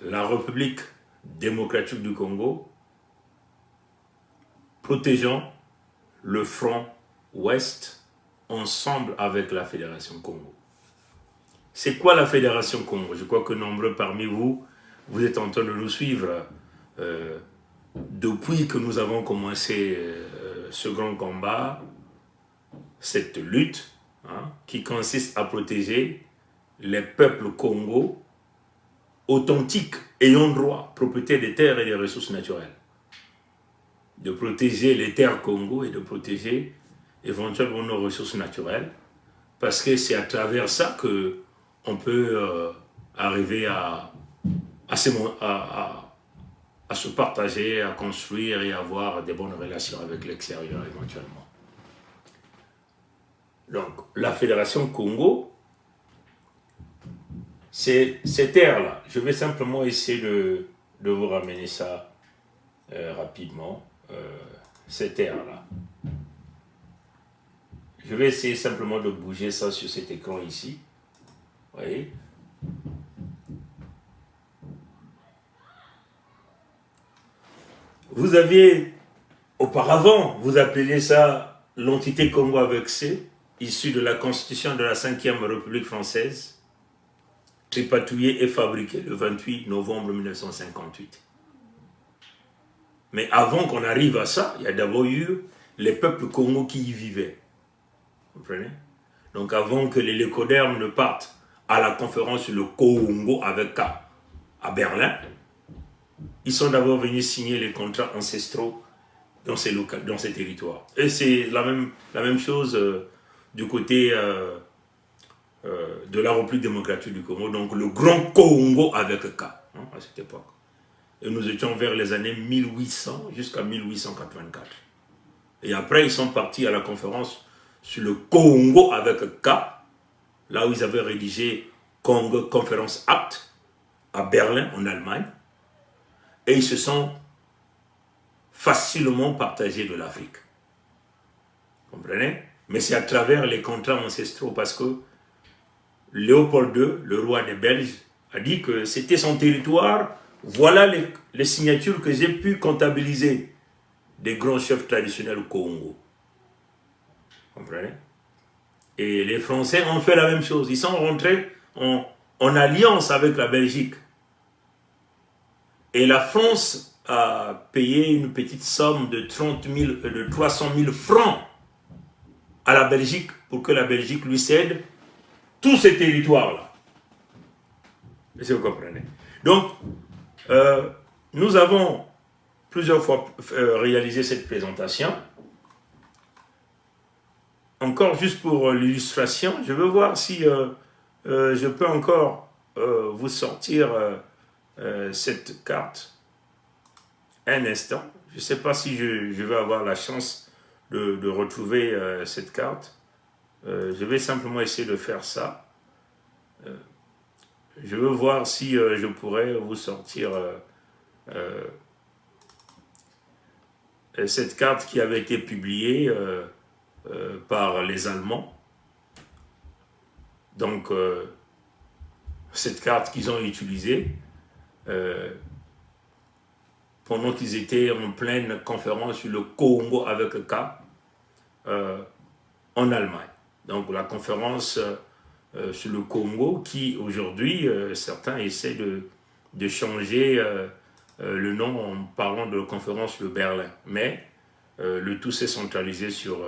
la République démocratique du Congo protégeant le front ouest ensemble avec la Fédération Congo. C'est quoi la Fédération Congo? Je crois que nombreux parmi vous, vous êtes en train de nous suivre depuis que nous avons commencé ce grand combat, cette lutte qui consiste à protéger les peuples Congo authentiques, ayant droit, propriétaires des terres et des ressources naturelles. De protéger les terres Congo et de protéger éventuellement nos ressources naturelles, parce que c'est à travers ça qu'on peut arriver à se partager, à construire et avoir des bonnes relations avec l'extérieur éventuellement. Donc, la Fédération Congo, c'est ces terres-là. Je vais simplement essayer de vous ramener ça rapidement. Ces terres-là. Je vais essayer simplement de bouger ça sur cet écran ici. Vous voyez? Vous aviez, auparavant, vous appeliez ça l'entité Congo avec C, issue de la Constitution de la 5e République française, tripatouillée et fabriquée le 28 novembre 1958. Mais avant qu'on arrive à ça, il y a d'abord eu les peuples Congo qui y vivaient. Vous comprenez? Donc avant que les Lécodermes ne partent à la conférence sur le Congo avec K à Berlin, ils sont d'abord venus signer les contrats ancestraux dans ces territoires. Et c'est la même chose du côté de la République démocratique du Congo, donc le Grand Congo avec K à cette époque. Et nous étions vers les années 1800 jusqu'à 1884. Et après, ils sont partis à la conférence sur le Congo avec K, là où ils avaient rédigé Congo Conférence Act à Berlin, en Allemagne. Et ils se sont facilement partagés de l'Afrique. Vous comprenez? Mais c'est à travers les contrats ancestraux, parce que Léopold II, le roi des Belges, a dit que c'était son territoire. Voilà les signatures que j'ai pu comptabiliser des grands chefs traditionnels au Congo. Vous comprenez? Et les Français ont fait la même chose. Ils sont rentrés en alliance avec la Belgique. Et la France a payé une petite somme de 300 000 francs à la Belgique pour que la Belgique lui cède tous ces territoires-là. Est-ce que vous comprenez? Donc, nous avons plusieurs fois réalisé cette présentation. Encore juste pour l'illustration, je veux voir si je peux encore vous sortir cette carte. Un instant. Je ne sais pas si je vais avoir la chance de retrouver cette carte. Je vais simplement essayer de faire ça. Je veux voir si je pourrais vous sortir cette carte qui avait été publiée par les Allemands. Donc, cette carte qu'ils ont utilisée pendant qu'ils étaient en pleine conférence sur le Congo avec K en Allemagne. Donc, la conférence sur le Congo qui, aujourd'hui, certains essaient de changer le nom en parlant de la conférence de Berlin. Mais le tout s'est centralisé sur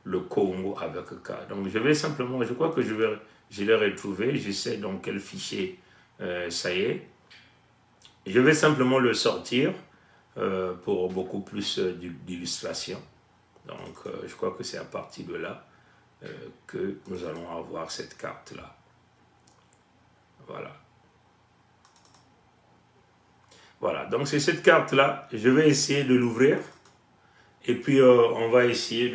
le Congo avec K. Donc, je vais simplement, je crois que je l'ai retrouvé, je sais dans quel fichier ça y est. Je vais simplement le sortir pour beaucoup plus d'illustration. Donc, je crois que c'est à partir de là que nous allons avoir cette carte-là. Voilà. Voilà, donc c'est cette carte-là. Je vais essayer de l'ouvrir. Et puis, on va essayer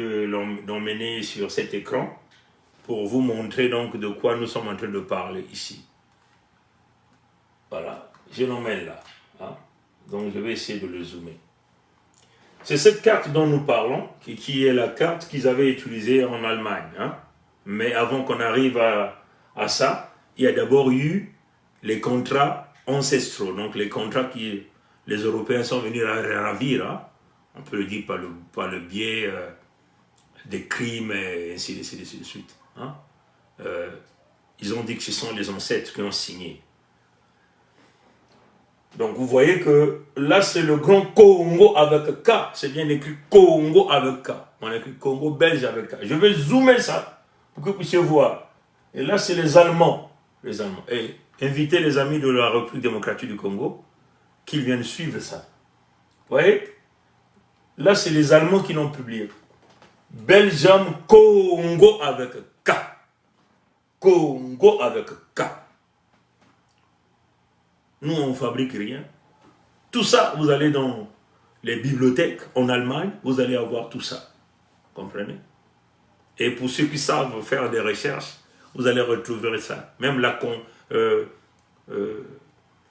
d'emmener sur cet écran pour vous montrer donc de quoi nous sommes en train de parler ici. Voilà, je l'emmène là. Hein? Donc, je vais essayer de le zoomer. C'est cette carte dont nous parlons, qui est la carte qu'ils avaient utilisée en Allemagne. Hein? Mais avant qu'on arrive à ça, il y a d'abord eu les contrats ancestraux, donc les contrats que les Européens sont venus ravir, hein, on peut le dire par le biais des crimes et ainsi de suite. Hein. Ils ont dit que ce sont les ancêtres qui ont signé. Donc vous voyez que là c'est le grand Congo avec K, c'est bien écrit Congo avec K, on a écrit Congo belge avec K. Je vais zoomer ça pour que vous puissiez voir. Et là c'est les Allemands. Et invitez les amis de la République démocratique du Congo qu'ils viennent suivre ça. Vous voyez? Là c'est les Allemands qui l'ont publié. Belgium Congo avec K. Congo avec K. Nous, on ne fabrique rien. Tout ça, vous allez dans les bibliothèques en Allemagne, vous allez avoir tout ça. Comprenez? Et pour ceux qui savent faire des recherches, vous allez retrouver ça. Même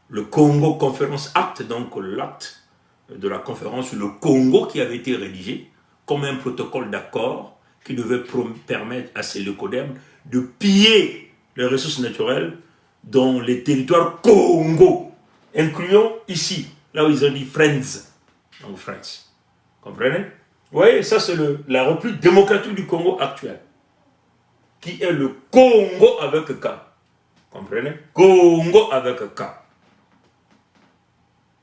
le Congo Conference Act, donc l'acte de la conférence sur le Congo qui avait été rédigé comme un protocole d'accord qui devait permettre à ces leucodèmes de piller les ressources naturelles dans les territoires Congo, incluant ici, là où ils ont dit Friends, donc France. Comprenez? Vous voyez, ça c'est la République démocratique du Congo actuelle, qui est le Congo avec K. Comprenez? Congo avec K.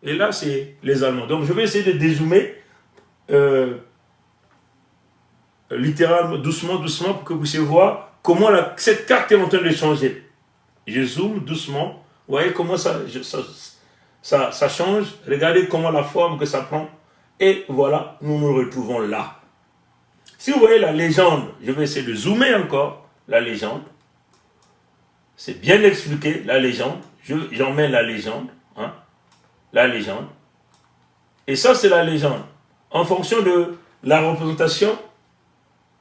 Et là, c'est les Allemands. Donc, je vais essayer de dézoomer littéralement, doucement, pour que vous puissiez voir comment cette carte est en train de changer. Je zoome doucement. Vous voyez comment ça change. Regardez comment la forme que ça prend. Et voilà, nous nous retrouvons là. Si vous voyez la légende, je vais essayer de zoomer encore la légende. C'est bien expliqué, la légende. J'en mets la légende. Hein, la légende. Et ça, c'est la légende. En fonction de la représentation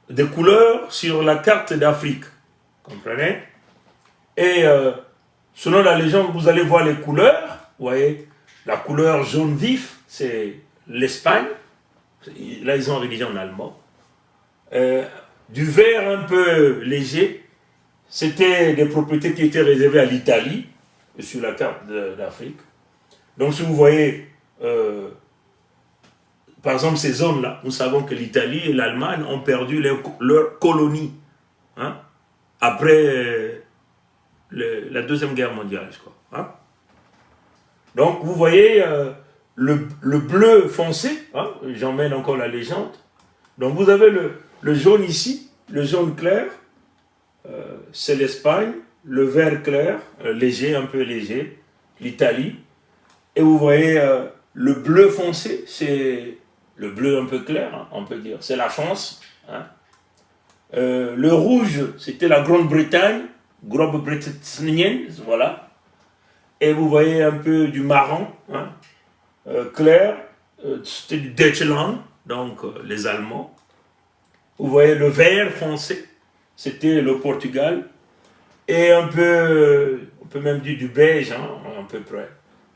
des couleurs sur la carte d'Afrique. Comprenez? Et selon la légende, vous allez voir les couleurs. Vous voyez, la couleur jaune vif, c'est l'Espagne. Là, ils ont rédigé en allemand. Du vert un peu léger, c'était des propriétés qui étaient réservées à l'Italie, sur la carte d'Afrique. Donc, si vous voyez, par exemple, ces zones-là, nous savons que l'Italie et l'Allemagne ont perdu leur colonie. Hein, après la Deuxième Guerre mondiale, je crois. Hein. Donc, vous voyez le bleu foncé, hein, j'emmène encore la légende. Donc, vous avez le jaune ici, le jaune clair, c'est l'Espagne, le vert clair, léger, un peu léger, l'Italie. Et vous voyez le bleu foncé, c'est le bleu un peu clair, hein, on peut dire, c'est la France. Hein. Le rouge, c'était la Grande-Bretagne, Grande-Bretagne, voilà. Et vous voyez un peu du marron, hein, clair, c'était du Deutschland, donc les Allemands. Vous voyez le vert foncé, c'était le Portugal. Et un peu, on peut même dire du beige, hein, à peu près.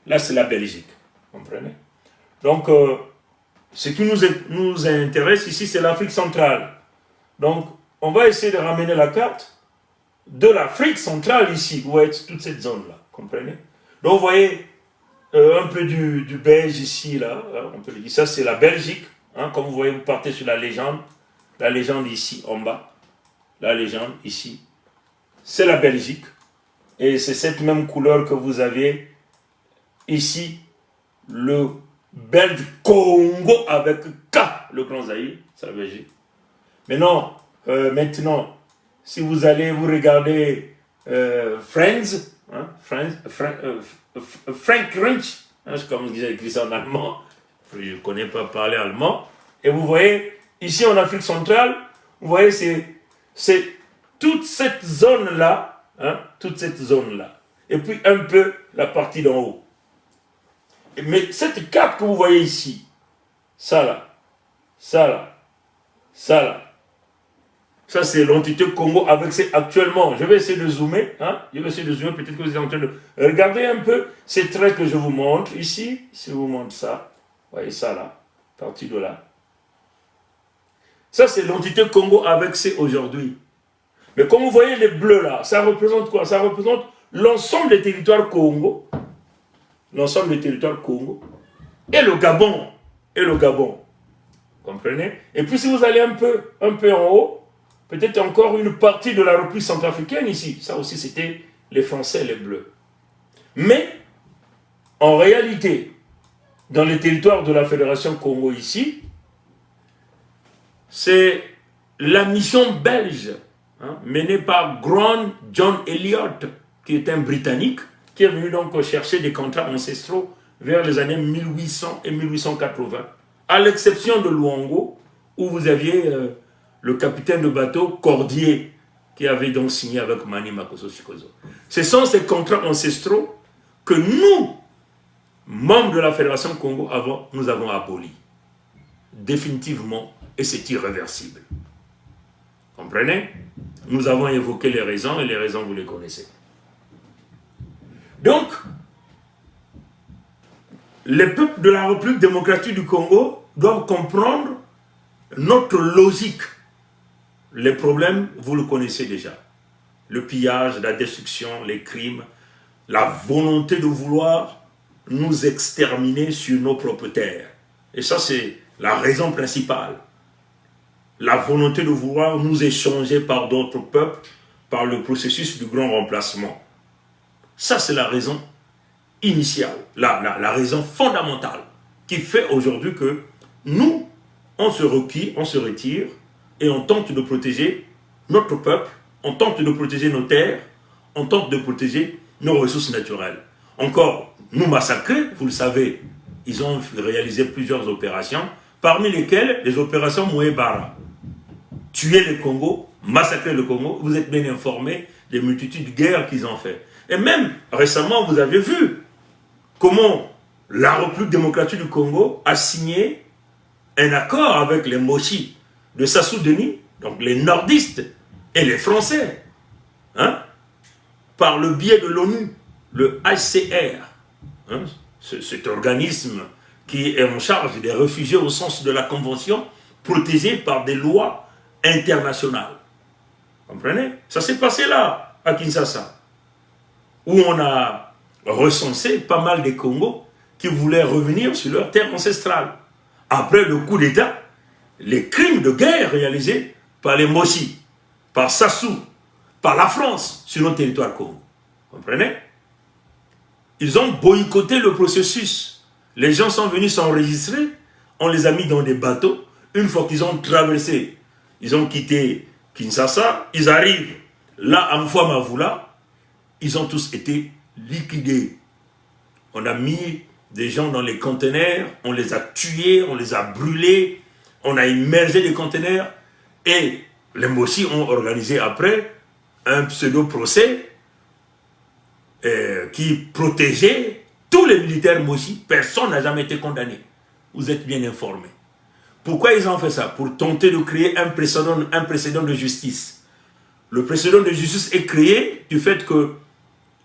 Là, c'est la Belgique, vous comprenez? Donc, ce qui nous intéresse ici, c'est l'Afrique centrale. Donc, on va essayer de ramener la carte de l'Afrique centrale ici, où est toute cette zone-là, comprenez? Donc, vous voyez un peu du beige ici, là, on peut le dire. Ça, c'est la Belgique. Hein, comme vous voyez, vous partez sur la légende ici, en bas. La légende ici. C'est la Belgique. Et c'est cette même couleur que vous avez ici, le Belge Congo avec K, le Grand Zaïre, c'est la Belgique. Maintenant, si vous allez vous regarder Friends, hein, Frank Rich, hein, comme j'ai écrit ça en allemand, je ne connais pas parler allemand, et vous voyez, ici en Afrique centrale, vous voyez, c'est toute cette zone-là, hein, toute cette zone-là, et puis un peu la partie d'en haut. Mais cette carte que vous voyez ici, ça là, ça là, ça là, ça c'est l'entité Congo avec actuellement. Je vais essayer de zoomer, hein, peut-être que vous êtes en train de regarder un peu ces traits que je vous montre ici. Si je vous montre ça, vous voyez ça là, partie de là. Ça c'est l'entité Congo avec C aujourd'hui. Mais comme vous voyez les bleus là, ça représente quoi? Ça représente l'ensemble des territoires Congo l'ensemble des territoires Congo, et le Gabon, comprenez? Et puis si vous allez un peu en haut, peut-être encore une partie de la République centrafricaine ici, ça aussi c'était les Français, les Bleus. Mais, en réalité, dans les territoires de la Fédération Congo ici, c'est la mission belge, menée par Grand John Elliott, qui est un Britannique, qui est venu donc chercher des contrats ancestraux vers les années 1800 et 1880, à l'exception de Luango, où vous aviez le capitaine de bateau Cordier, qui avait donc signé avec Mani Makosso Chikozo. Ce sont ces contrats ancestraux que nous, membres de la Fédération Congo, nous avons abolis. Définitivement, et c'est irréversible. Comprenez? Nous avons évoqué les raisons, et les raisons, vous les connaissez. Donc, les peuples de la République démocratique du Congo doivent comprendre notre logique. Les problèmes, vous le connaissez déjà. Le pillage, la destruction, les crimes, la volonté de vouloir nous exterminer sur nos propres terres. Et ça, c'est la raison principale. La volonté de vouloir nous échanger par d'autres peuples, par le processus du grand remplacement. Ça, c'est la raison initiale, la raison fondamentale qui fait aujourd'hui que nous, on se retire et on tente de protéger notre peuple, on tente de protéger nos terres, on tente de protéger nos ressources naturelles. Encore, nous massacrer, vous le savez, ils ont réalisé plusieurs opérations, parmi lesquelles les opérations Moué-Bara. Tuer le Congo, massacrer le Congo, vous êtes bien informés des multitudes de guerres qu'ils ont fait. Et même récemment, vous avez vu comment la République démocratique du Congo a signé un accord avec les Moshi de Sassou Denis, donc les nordistes et les Français, par le biais de l'ONU, le HCR, cet organisme qui est en charge des réfugiés au sens de la Convention, protégé par des lois internationales. Comprenez? Ça s'est passé là, à Kinshasa, où on a recensé pas mal des Congos qui voulaient revenir sur leur terre ancestrale. Après le coup d'État, les crimes de guerre réalisés par les Moshi, par Sassou, par la France sur notre territoire Congo. Comprenez? Ils ont boycotté le processus. Les gens sont venus s'enregistrer, on les a mis dans des bateaux. Une fois qu'ils ont traversé, ils ont quitté Kinshasa, ils arrivent là à Mfwamavula, ils ont tous été liquidés. On a mis des gens dans les conteneurs, on les a tués, on les a brûlés, on a immergé les conteneurs et les Moshi ont organisé après un pseudo-procès qui protégeait tous les militaires Moshi. Personne n'a jamais été condamné. Vous êtes bien informés. Pourquoi ils ont fait ça? Pour tenter de créer un précédent de justice. Le précédent de justice est créé du fait que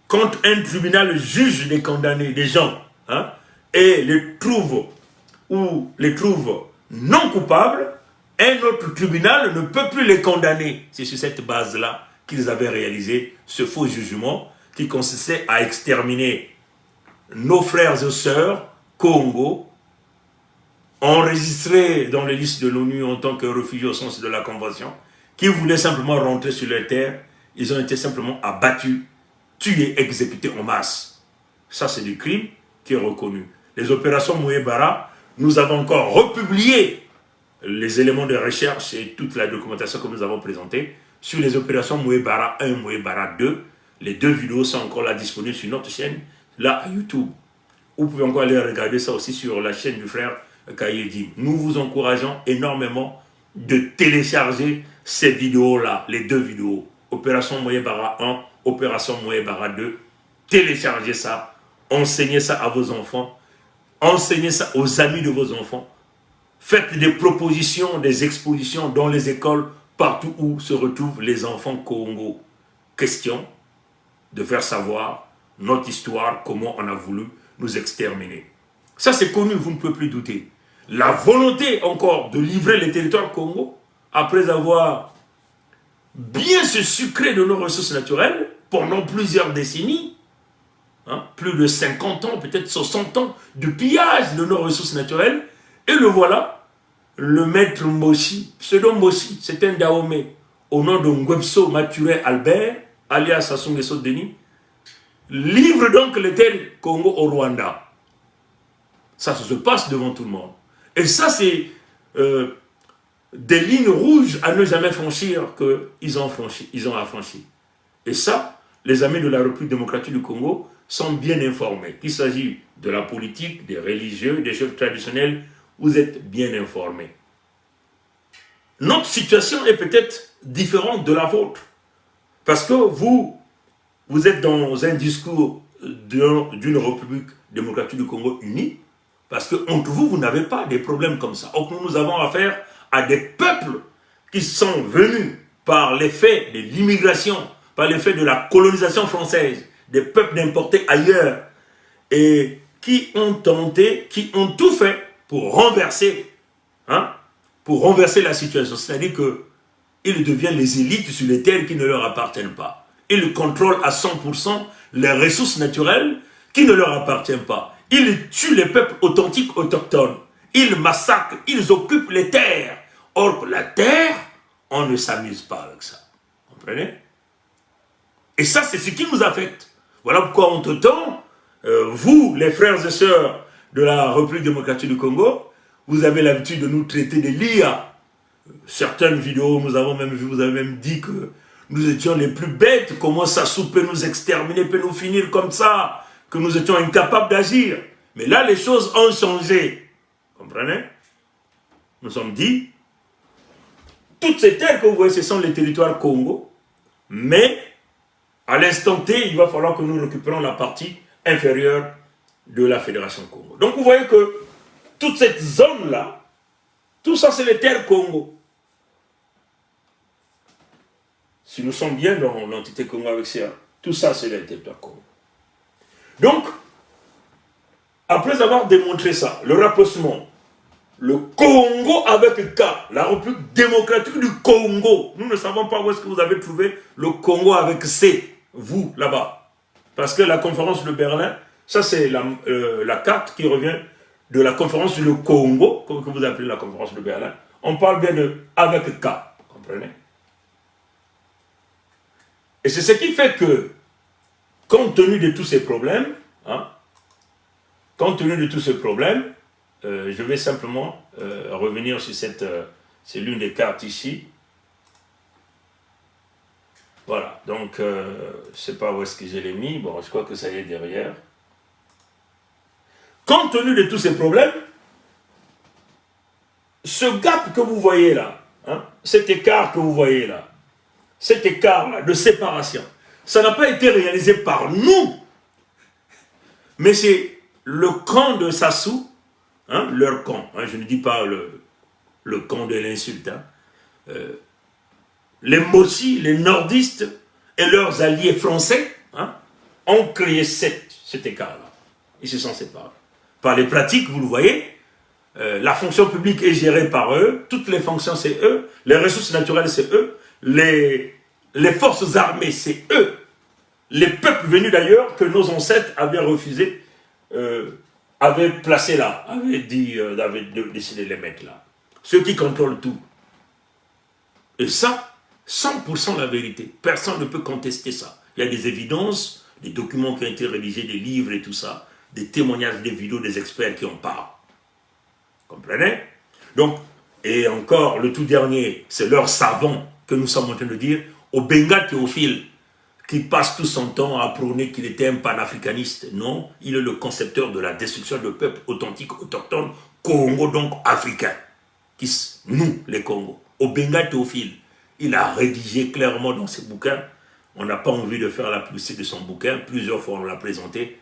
quand un tribunal juge des condamnés, des gens, et les trouve non coupables, un autre tribunal ne peut plus les condamner. C'est sur cette base-là qu'ils avaient réalisé ce faux jugement qui consistait à exterminer nos frères et sœurs Congo, enregistrés dans les listes de l'ONU en tant que réfugiés au sens de la Convention, qui voulaient simplement rentrer sur leur terre. Ils ont été simplement abattus, tués, exécutés en masse. Ça, c'est du crime qui est reconnu. Les opérations Moué-Bara, nous avons encore republié les éléments de recherche et toute la documentation que nous avons présentée sur les opérations Moué-Bara 1, Moué-Bara 2. Les deux vidéos sont encore là disponibles sur notre chaîne, là à YouTube. Vous pouvez encore aller regarder ça aussi sur la chaîne du frère Kayedi. Nous vous encourageons énormément de télécharger ces vidéos-là, les deux vidéos. Opération Moué-Bara 1, Opération Moué-Bara 2. Téléchargez ça, enseignez ça à vos enfants, enseignez ça aux amis de vos enfants. Faites des propositions, des expositions dans les écoles, partout où se retrouvent les enfants Congo. Question de faire savoir notre histoire, comment on a voulu nous exterminer. Ça c'est connu, vous ne pouvez plus douter. La volonté encore de livrer les territoires Congo, après avoir bien se sucré de nos ressources naturelles, pendant plusieurs décennies, hein, plus de 50 ans, peut-être 60 ans de pillage de nos ressources naturelles, et le voilà, le maître Mossi, pseudo Mossi, c'est un Dahomey, au nom de Ngwebso Maturé Albert, alias Sassou Nguesso Denis, livre donc les terres Congo au Rwanda. Ça se passe devant tout le monde. Et ça, c'est des lignes rouges à ne jamais franchir qu'ils ont affranchi. Et ça, les amis de la République démocratique du Congo sont bien informés. Qu'il s'agit de la politique, des religieux, des chefs traditionnels, vous êtes bien informés. Notre situation est peut-être différente de la vôtre. Parce que vous êtes dans un discours d'une République démocratique du Congo unie, parce que entre vous, vous n'avez pas des problèmes comme ça. Or, nous avons affaire à des peuples qui sont venus par l'effet de l'immigration, par l'effet de la colonisation française, des peuples importés ailleurs, et qui ont tenté, qui ont tout fait pour renverser, la situation. C'est-à-dire qu'ils deviennent les élites sur les terres qui ne leur appartiennent pas. Ils contrôlent à 100% les ressources naturelles qui ne leur appartiennent pas. Ils tuent les peuples authentiques autochtones. Ils massacrent, ils occupent les terres. Or, la terre, on ne s'amuse pas avec ça. Vous comprenez? Et ça, c'est ce qui nous affecte. Voilà pourquoi, entre-temps, vous, les frères et sœurs de la République démocratique du Congo, vous avez l'habitude de nous traiter de l'IA. Certaines vidéos, nous avons même vu, vous avez même dit que nous étions les plus bêtes. Comment Sassou peut nous exterminer, peut nous finir comme ça, que nous étions incapables d'agir. Mais là, les choses ont changé. Vous comprenez? Nous sommes dit, toutes ces terres que vous voyez, ce sont les territoires Congo, mais à l'instant T, il va falloir que nous récupérions la partie inférieure de la Fédération Congo. Donc vous voyez que toute cette zone-là, tout ça c'est les terres Congo. Si nous sommes bien dans l'entité Congo avec ça, tout ça c'est les territoires Congo. Donc, après avoir démontré ça, le rapprochement, le Congo avec K, la République démocratique du Congo, nous ne savons pas où est-ce que vous avez trouvé le Congo avec C, vous, là-bas. Parce que la conférence de Berlin, ça c'est la carte qui revient de la conférence du Congo, comme que vous appelez la conférence de Berlin. On parle bien de avec K, comprenez? Et c'est ce qui fait que, compte tenu de tous ces problèmes, je vais simplement revenir sur cette... c'est l'une des cartes ici. Voilà, donc, je ne sais pas où est-ce que je l'ai mis. Bon, je crois que ça y est derrière. Compte tenu de tous ces problèmes, ce gap que vous voyez là, cet écart que vous voyez là, cet écart-là de séparation, ça n'a pas été réalisé par nous, mais c'est le camp de Sassou, leur camp, je ne dis pas le camp de l'insulte, les Mossi, les nordistes et leurs alliés français ont créé cet écart-là. Ils se sont séparés. Par les pratiques, vous le voyez, la fonction publique est gérée par eux, toutes les fonctions c'est eux, les ressources naturelles c'est eux, les forces armées c'est eux, les peuples venus d'ailleurs que nos ancêtres avaient refusé, avaient placé là, avaient décidé de les mettre là. Ceux qui contrôlent tout. Et ça, 100% la vérité. Personne ne peut contester ça. Il y a des évidences, des documents qui ont été rédigés, des livres et tout ça, des témoignages, des vidéos, des experts qui en parlent. Comprenez? Donc, et encore, le tout dernier, c'est leur savant que nous sommes en train de dire, Obenga Théophile, qui passe tout son temps à prôner qu'il était un panafricaniste. Non, il est le concepteur de la destruction de peuples authentiques, autochtones, Congo, donc africains. Nous, les Congos. Obenga Théophile, il a rédigé clairement dans ses bouquins, on n'a pas envie de faire la publicité de son bouquin, plusieurs fois on l'a présenté,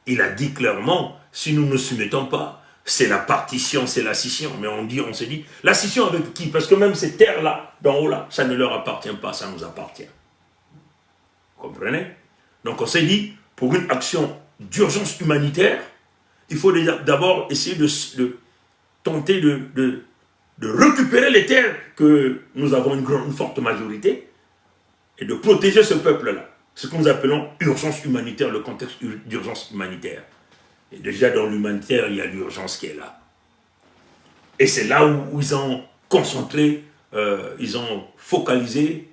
il a dit clairement, si nous ne nous soumettons pas, c'est la partition, c'est la scission. Mais on se dit, la scission avec qui? Parce que même ces terres-là, d'en haut là, ça ne leur appartient pas, ça nous appartient. Vous comprenez? Donc on s'est dit, pour une action d'urgence humanitaire, il faut d'abord essayer de tenter de récupérer les terres que nous avons une forte majorité et de protéger ce peuple-là. ce que nous appelons urgence humanitaire, le contexte d'urgence humanitaire. Et déjà dans l'humanitaire, il y a l'urgence qui est là. Et c'est là où ils ont concentré, ils ont focalisé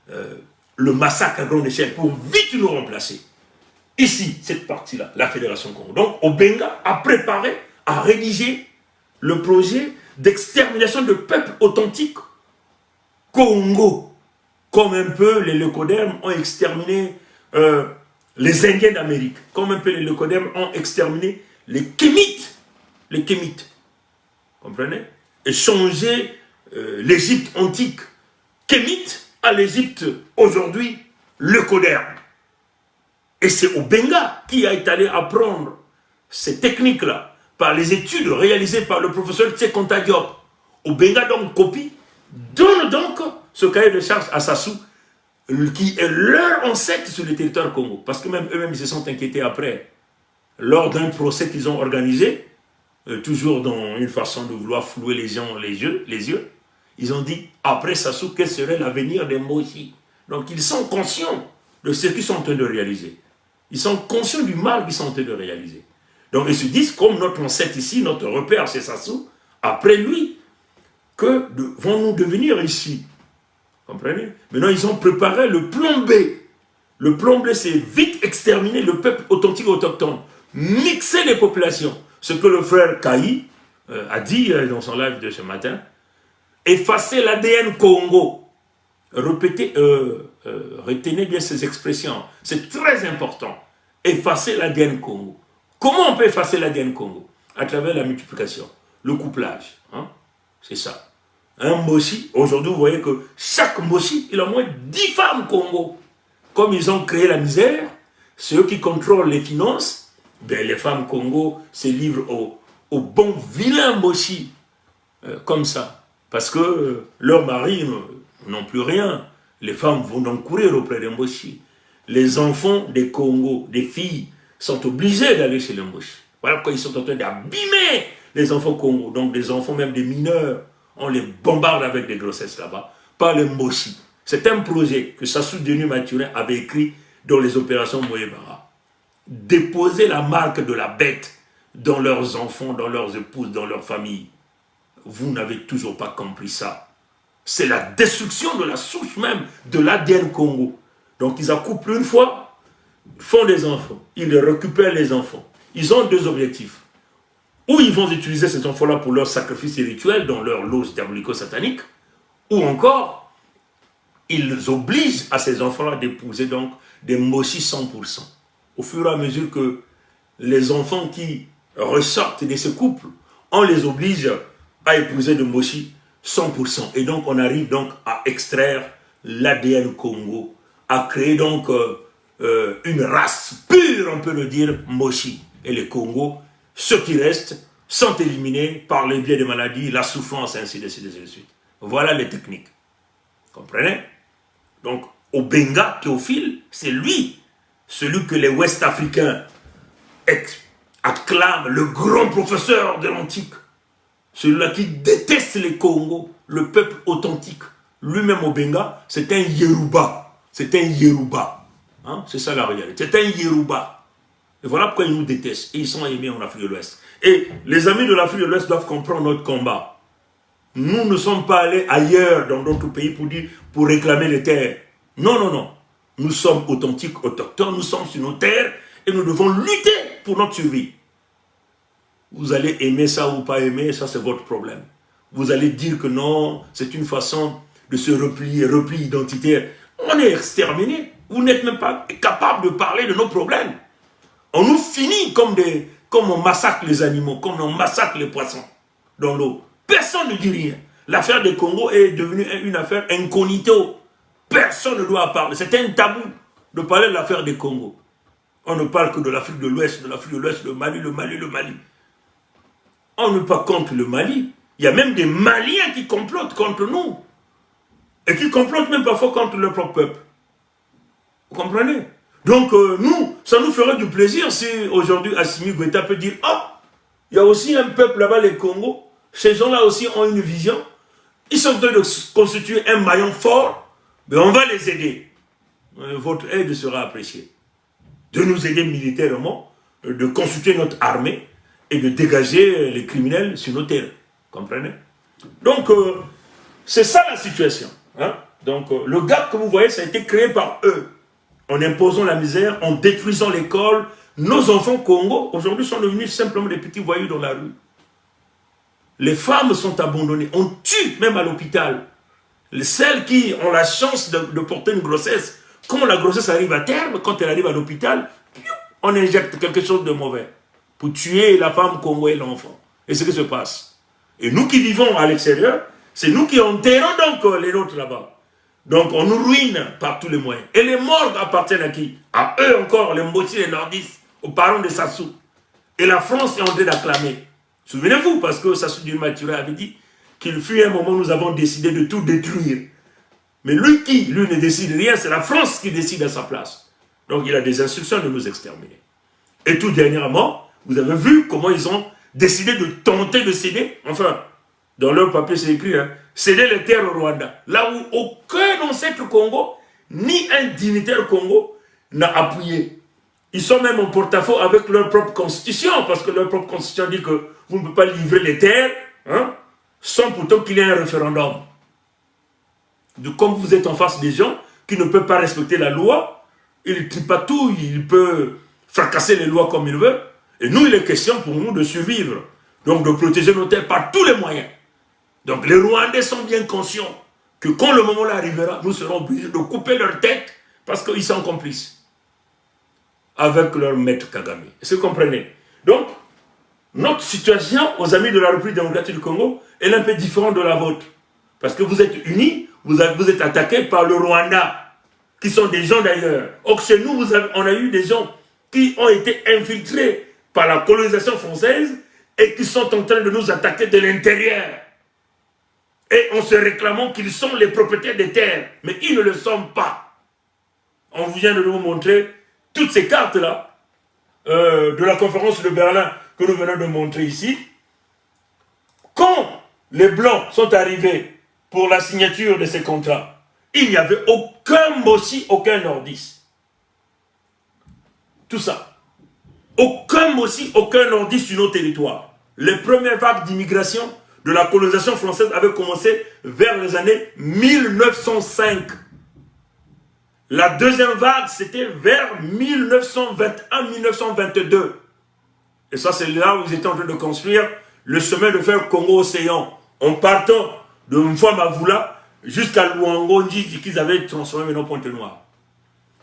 le massacre à grande échelle pour vite nous remplacer. Ici, cette partie-là, la Fédération Congo. Donc, Obenga a préparé, a rédigé le projet d'extermination de peuples authentiques Congo, comme un peu les leucodermes ont exterminé les Indiens d'Amérique, comme un peu les leucodermes ont exterminé les Kémites. Les Kémites, comprenez? Et changer l'Égypte antique Kémite à l'Égypte aujourd'hui leucoderme. Et c'est Obenga qui a été allé apprendre ces techniques-là par les études réalisées par le professeur Tsekonta Diop. Obenga donc copie, donne donc ce cahier de charge à Sassou, qui est leur ancêtre sur le territoire Congo. Parce que même eux-mêmes, ils se sont inquiétés après, lors d'un procès qu'ils ont organisé, toujours dans une façon de vouloir flouer les gens les yeux, ils ont dit, après Sassou, quel serait l'avenir des Moshi? Donc ils sont conscients de ce qu'ils sont en train de réaliser. Ils sont conscients du mal qu'ils sont en train de réaliser. Donc ils se disent, comme notre ancêtre ici, notre repère c'est Sassou, après lui, que vont-nous devenir ici? Comprenez? Maintenant, ils ont préparé le plan B. Le plan B, c'est vite exterminer le peuple authentique autochtone, mixer les populations. Ce que le frère Kaï a dit dans son live de ce matin, effacer l'ADN Congo. Répétez, retenez bien ces expressions. C'est très important. Effacer l'ADN Congo. Comment on peut effacer l'ADN Congo? À travers la multiplication, le couplage. Hein? C'est ça. Un Moshi, aujourd'hui vous voyez que chaque Moshi, il a au moins 10 femmes Congo. Comme ils ont créé la misère, c'est eux qui contrôlent les finances, ben les femmes Congo se livrent au bon vilain Moshi. Comme ça. Parce que leurs maris n'ont plus rien. Les femmes vont donc courir auprès des Moshi. Les enfants des Congo, des filles, sont obligés d'aller chez les Moshi. Voilà pourquoi ils sont en train d'abîmer les enfants Congo. Donc des enfants, même des mineurs, on les bombarde avec des grossesses là-bas, par les Moshi. C'est un projet que Sassou Denis Mathurin avait écrit dans les opérations Moyebara. Déposer la marque de la bête dans leurs enfants, dans leurs épouses, dans leurs familles. Vous n'avez toujours pas compris ça. C'est la destruction de la souche même de l'ADN Congo. Donc ils accouplent une fois, font des enfants, ils récupèrent les enfants. Ils ont deux objectifs. Ou ils vont utiliser ces enfants-là pour leur sacrifice rituel dans leur loge diabolico-satanique, ou encore, ils obligent à ces enfants-là d'épouser donc des Moshi 100%. Au fur et à mesure que les enfants qui ressortent de ce couple, on les oblige à épouser des Moshi 100%. Et donc on arrive donc à extraire l'ADN Congo, à créer donc une race pure, on peut le dire, Moshi. Et les Congos, ceux qui restent, sont éliminés par les biais de maladies, la souffrance, ainsi de suite, ainsi de suite. Voilà les techniques. Comprenez? Donc, Obenga Théophile, c'est lui, celui que les Ouest-Africains acclament, le grand professeur de l'antique. Celui-là qui déteste les Congos, le peuple authentique. Lui-même, Obenga, c'est un Yoruba. C'est un Yoruba. Hein? C'est ça la réalité. C'est un Yoruba. Et voilà pourquoi ils nous détestent. Et ils sont aimés en Afrique de l'Ouest. Et les amis de l'Afrique de l'Ouest doivent comprendre notre combat. Nous ne sommes pas allés ailleurs dans d'autres pays pour réclamer les terres. Non, non, non. Nous sommes authentiques, autochtones, nous sommes sur nos terres et nous devons lutter pour notre survie. Vous allez aimer ça ou pas aimer, ça c'est votre problème. Vous allez dire que non, c'est une façon de se replier, repli identitaire. On est exterminés. Vous n'êtes même pas capable de parler de nos problèmes. On nous finit comme on massacre les animaux, comme on massacre les poissons dans l'eau. Personne ne dit rien. L'affaire des Congo est devenue une affaire incognito. Personne ne doit parler. C'est un tabou de parler de l'affaire des Congo. On ne parle que de l'Afrique de l'Ouest, le Mali, le Mali, le Mali. On n'est pas contre le Mali. Il y a même des Maliens qui complotent contre nous. Et qui complotent même parfois contre leur propre peuple. Vous comprenez? Donc nous, ça nous ferait du plaisir si aujourd'hui Assimi Goïta peut dire « Ah, il y a aussi un peuple là-bas, les Congo. Ces gens-là aussi ont une vision. Ils sont en train de constituer un maillon fort. Mais on va les aider. » votre aide sera appréciée. De nous aider militairement, de consulter notre armée et de dégager les criminels sur nos terres. Comprenez? Donc, c'est ça la situation. Hein? Donc, le gap que vous voyez, ça a été créé par eux. En imposant la misère, en détruisant l'école. Nos enfants Congo, aujourd'hui, sont devenus simplement des petits voyous dans la rue. Les femmes sont abandonnées. On tue même à l'hôpital. Celles qui ont la chance de porter une grossesse, quand la grossesse arrive à terme, quand elle arrive à l'hôpital, on injecte quelque chose de mauvais pour tuer la femme Congo et l'enfant. Et c'est ce qui se passe. Et nous qui vivons à l'extérieur, c'est nous qui enterrons donc les nôtres là-bas. Donc on nous ruine par tous les moyens. Et les morgues appartiennent à qui? À eux encore, les Mboti, les Nordistes, aux parents de Sassou. Et la France est en train d'acclamer. Souvenez-vous, parce que Sassou Nguesso Maturé avait dit qu'il fut un moment où nous avons décidé de tout détruire. Mais lui ne décide rien, c'est la France qui décide à sa place. Donc il a des instructions de nous exterminer. Et tout dernièrement, vous avez vu comment ils ont décidé de tenter de céder, enfin, dans leur papier c'est écrit, hein, céder les terres au Rwanda. Là où aucun ancêtre Congo, ni un dignitaire Congo, n'a appuyé. Ils sont même en porte-à-faux avec leur propre constitution, parce que leur propre constitution dit que vous ne pouvez pas livrer les terres, hein, sans pourtant qu'il y ait un référendum. Comme vous êtes en face des gens qui ne peuvent pas respecter la loi, il tripatouille, il peut fracasser les lois comme il veut. Et nous, il est question pour nous de survivre. Donc de protéger nos terres par tous les moyens. Donc les Rwandais sont bien conscients que quand le moment là arrivera, nous serons obligés de couper leur tête parce qu'ils sont complices avec leur maître Kagame. Est-ce que vous comprenez? Donc, notre situation aux amis de la République démocratique du Congo est un peu différente de la vôtre. Parce que vous êtes unis, vous êtes attaqués par le Rwanda, qui sont des gens d'ailleurs. Or, chez nous, on a eu des gens qui ont été infiltrés par la colonisation française et qui sont en train de nous attaquer de l'intérieur. Et en se réclamant qu'ils sont les propriétaires des terres. Mais ils ne le sont pas. On vient de nous montrer toutes ces cartes-là de la conférence de Berlin que nous venons de montrer ici. Quand les Blancs sont arrivés pour la signature de ces contrats, il n'y avait aucun Mossi, aucun Nordiste. Tout ça. Aucun Mossi, aucun Nordiste sur nos territoires. Les premières vagues d'immigration de la colonisation française avaient commencé vers les années 1905. La deuxième vague, c'était vers 1921-1922. Et ça, c'est là où ils étaient en train de construire le chemin de fer Congo-Océan. En partant de Mfwamavula jusqu'à Luangonji, qu'ils avaient transformé maintenant Pointe-Noire.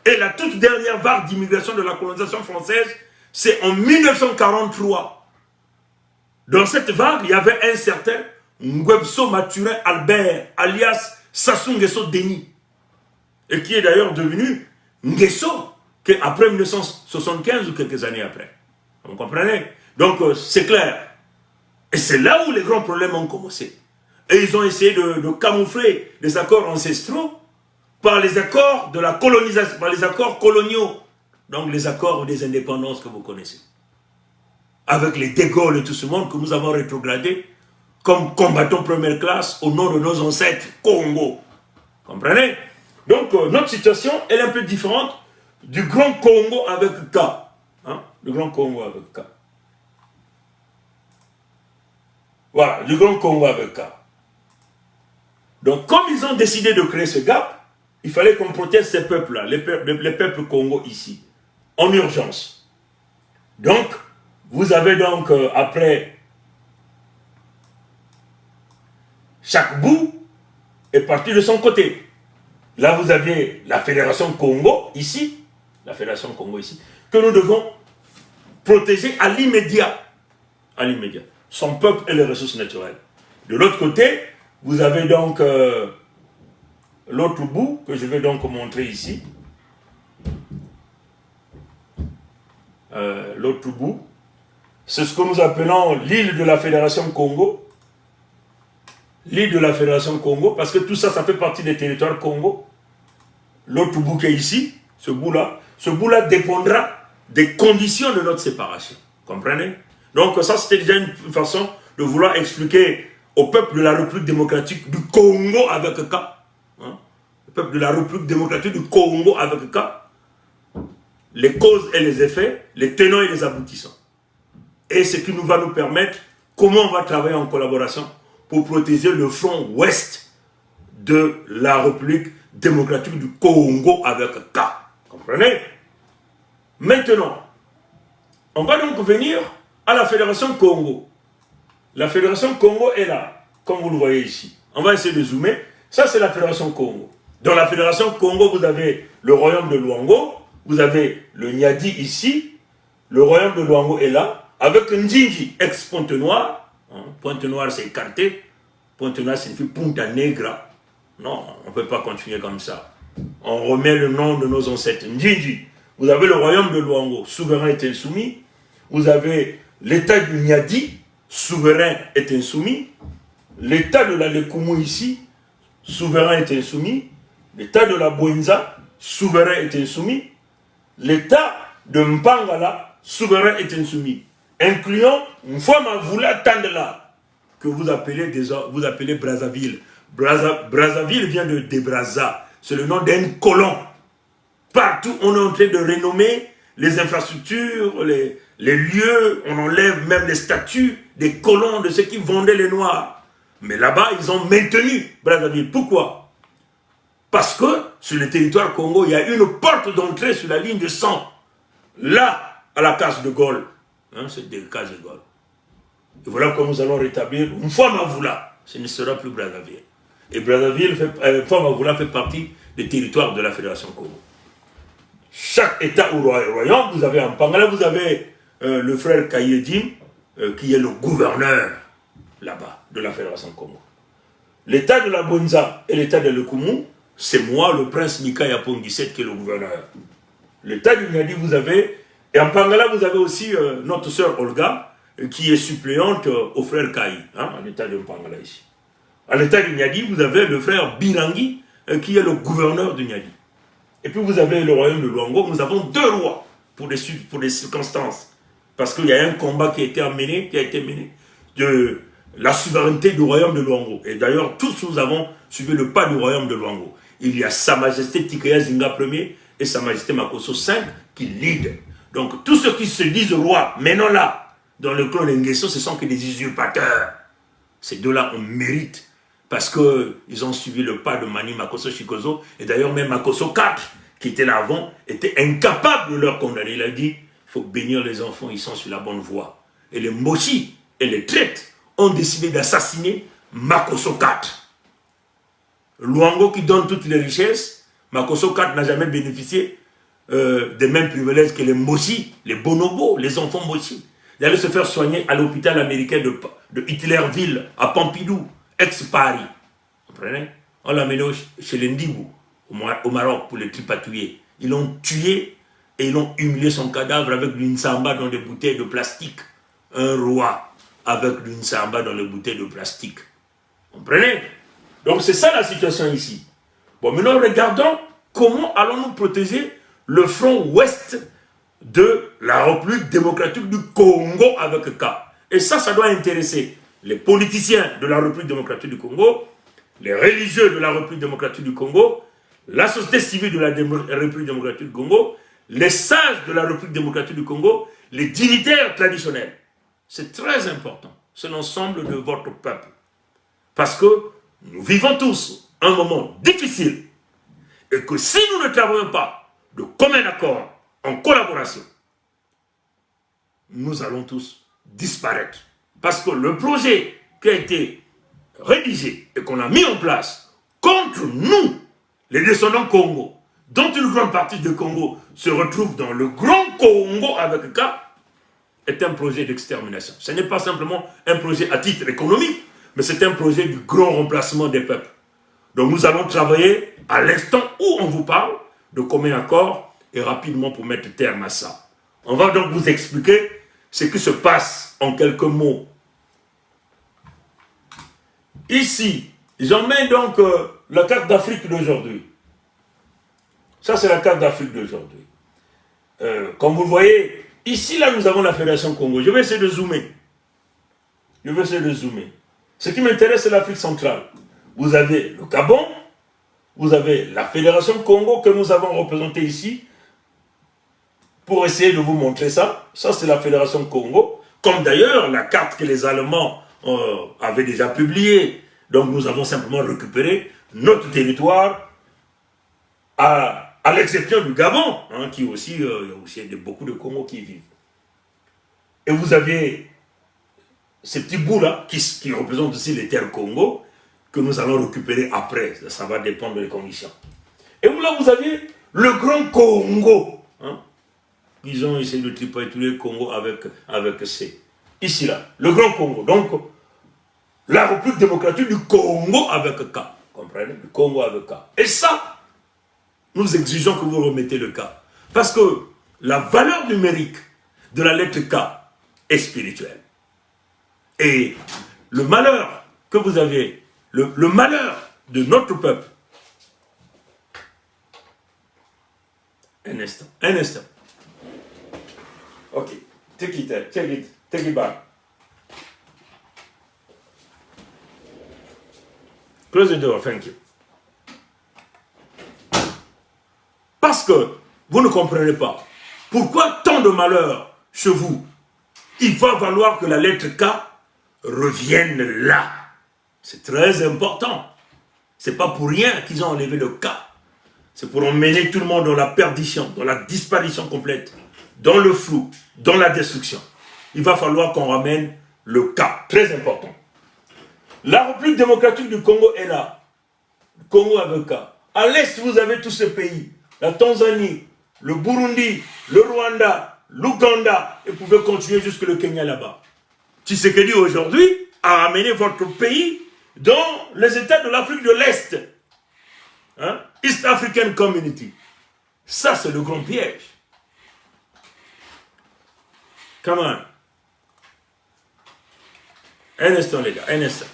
Et la toute dernière vague d'immigration de la colonisation française, c'est en 1943. Dans cette vague, il y avait un certain Ngwebso Maturin Albert, alias Sassou Nguesso Denis. Et qui est d'ailleurs devenu Nguesso, après 1975 ou quelques années après. Vous comprenez? Donc c'est clair. Et c'est là où les grands problèmes ont commencé. Et ils ont essayé de camoufler les accords ancestraux par les accords de la colonisation, par les accords coloniaux. Donc les accords des indépendances que vous connaissez. Avec les De Gaulle et tout ce monde que nous avons rétrogradé comme combattants première classe au nom de nos ancêtres Congo. Comprenez? Donc notre situation est un peu différente du grand Congo avec K. Hein? Le grand Congo avec K. Voilà, du grand Congo avec K. Donc comme ils ont décidé de créer ce gap, il fallait qu'on protège ces peuples-là, les peuples Congo ici, en urgence. Donc, vous avez donc, après, chaque bout est parti de son côté. Là, vous aviez la Fédération Congo, ici, que nous devons protéger à l'immédiat. À l'immédiat. Son peuple et les ressources naturelles. De l'autre côté, vous avez donc l'autre bout, que je vais donc montrer ici. L'autre bout, c'est ce que nous appelons l'île de la Fédération Congo. L'île de la Fédération Congo, parce que tout ça, ça fait partie des territoires Congo. L'autre bout qui est ici, ce bout-là dépendra des conditions de notre séparation. Comprenez? Donc ça, c'était déjà une façon de vouloir expliquer au peuple de la République démocratique du Congo avec K. Hein? peuple de la République démocratique du Congo avec K, les causes et les effets, les tenants et les aboutissants. Et ce qui nous va nous permettre, comment on va travailler en collaboration pour protéger le front ouest de la République démocratique du Congo avec K. Comprenez? Maintenant, on va donc venir à la Fédération Congo. La Fédération Congo est là, comme vous le voyez ici. On va essayer de zoomer. Ça, c'est la Fédération Congo. Dans la Fédération Congo, vous avez le royaume de Luango, vous avez le Niadi ici, le royaume de Luango est là, avec Ndjinji, ex-Pointe-Noire. Pointe-Noire, c'est écarté. Pointe-Noire signifie Punta Negra. Non, on ne peut pas continuer comme ça. On remet le nom de nos ancêtres. Ndjinji. Vous avez le royaume de Luango, souverain est insoumis. Vous avez l'état du Niadi, souverain est insoumis. L'état de la Lekumu ici, souverain est insoumis. L'état de la Bwenza, souverain est insoumis. L'état de Mpangala, souverain est insoumis. Incluant Mfwamavula Tandela, que vous appelez Brazzaville. Brazzaville vient de Debraza. C'est le nom d'un colon. Partout, on est en train de renommer les infrastructures, les lieux, on enlève même les statues des colons de ceux qui vendaient les Noirs. Mais là-bas, ils ont maintenu Brazzaville. Pourquoi? Parce que sur le territoire Congo, il y a une porte d'entrée sur la ligne de sang. Là, à la case de Gaulle. Hein, c'est des cases de Gaulle. Et voilà comment nous allons rétablir Mfwamavula. Ce ne sera plus Brazzaville. Et Brazzaville, Mfwamavula fait partie des territoires de la Fédération Congo. Chaque État ou royaume, vous avez en Pangala, vous avez le frère Kayedim, qui est le gouverneur là-bas de la Fédération Congo. L'État de la Bonza et l'État de Lekumu, c'est moi, le prince Mika Yapong 17, qui est le gouverneur. L'État du Niadi, vous avez, et en Pangala, vous avez aussi notre sœur Olga, qui est suppléante au frère Kayi, hein, à l'État de Pangala ici. À l'État du Niadi, vous avez le frère Birangi, qui est le gouverneur du Niadi. Et puis vous avez le royaume de Luango. Nous avons deux rois pour des circonstances. Parce qu'il y a un combat qui a été mené de la souveraineté du royaume de Luango. Et d'ailleurs, tous nous avons suivi le pas du royaume de Luango. Il y a Sa Majesté Tikaya Zinga Ier et Sa Majesté Makosso V qui lead. Donc tous ceux qui se disent rois, maintenant là, dans le clan Nguesso, ce sont que des usurpateurs. Ces deux-là, on mérite. Parce qu'ils ont suivi le pas de Mani Makosso Chikozo. Et d'ailleurs, même Makosso IV, qui était là avant, était incapable de leur condamner. Il a dit, il faut bénir les enfants, ils sont sur la bonne voie. Et les Moshi et les traites ont décidé d'assassiner Makosso IV. Luango qui donne toutes les richesses, Makosso IV n'a jamais bénéficié des mêmes privilèges que les Moshi, les bonobos, les enfants Moshi. Il allait se faire soigner à l'hôpital américain de Hitlerville, à Pompidou. Ex-Paris, vous comprenez? On l'a mené chez les Ndibou, au Maroc, pour les tripatouiller. Ils l'ont tué et ils ont humilié son cadavre avec du nsamba dans des bouteilles de plastique. Un roi avec du nsamba dans les bouteilles de plastique. Vous comprenez? Donc c'est ça la situation ici. Bon, maintenant regardons comment allons-nous protéger le front ouest de la République démocratique du Congo avec K. Et ça doit intéresser les politiciens de la République démocratique du Congo, les religieux de la République démocratique du Congo, la société civile de la République démocratique du Congo, les sages de la République démocratique du Congo, les dignitaires traditionnels. C'est très important. C'est l'ensemble de votre peuple. Parce que nous vivons tous un moment difficile et que si nous ne travaillons pas de commun accord, en collaboration, nous allons tous disparaître. Parce que le projet qui a été rédigé et qu'on a mis en place contre nous, les descendants Congo, dont une grande partie du Congo se retrouve dans le grand Congo avec K, est un projet d'extermination. Ce n'est pas simplement un projet à titre économique, mais c'est un projet du grand remplacement des peuples. Donc nous allons travailler à l'instant où on vous parle de commun accord et rapidement pour mettre terme à ça. On va donc vous expliquer ce qui se passe en quelques mots. Ici, j'emmène donc la carte d'Afrique d'aujourd'hui. Ça, c'est la carte d'Afrique d'aujourd'hui. Comme vous le voyez, ici, là, nous avons la Fédération Congo. Je vais essayer de zoomer. Ce qui m'intéresse, c'est l'Afrique centrale. Vous avez le Gabon, vous avez la Fédération Congo que nous avons représentée ici, pour essayer de vous montrer ça. Ça, c'est la Fédération Congo, comme d'ailleurs la carte que les Allemands avaient déjà publiée. Donc, nous avons simplement récupéré notre territoire, à l'exception du Gabon, hein, qui aussi, il y a aussi beaucoup de Congo qui y vivent. Et vous aviez ces petits bouts-là, qui représentent aussi les terres Congo, que nous allons récupérer après. Ça va dépendre des conditions. Et là, vous aviez le Grand Congo. Hein. Ils ont essayé de tripoter tous les Congo avec C. Ici, là, le Grand Congo. Donc, la République démocratique du Congo avec K. Comprenez? Le Congo avec K. Et ça, nous exigeons que vous remettez le K. Parce que la valeur numérique de la lettre K est spirituelle. Et le malheur que vous avez, le malheur de notre peuple. Un instant. Ok, take it back. Close the door, thank you. Parce que vous ne comprenez pas pourquoi tant de malheur chez vous. Il va falloir que la lettre K revienne là. C'est très important. C'est pas pour rien qu'ils ont enlevé le K. C'est pour emmener tout le monde dans la perdition, dans la disparition complète, dans le flou, dans la destruction. Il va falloir qu'on ramène le K. Très important. La République démocratique du Congo est là. Le Congo avec K. À l'est, vous avez tous ces pays. La Tanzanie, le Burundi, le Rwanda, l'Ouganda, et vous pouvez continuer jusque le Kenya là-bas. Tshisekedi aujourd'hui a ramené votre pays dans les États de l'Afrique de l'Est. Hein? East African Community. Ça, c'est le grand piège. Come on. Un instant, les gars, un instant.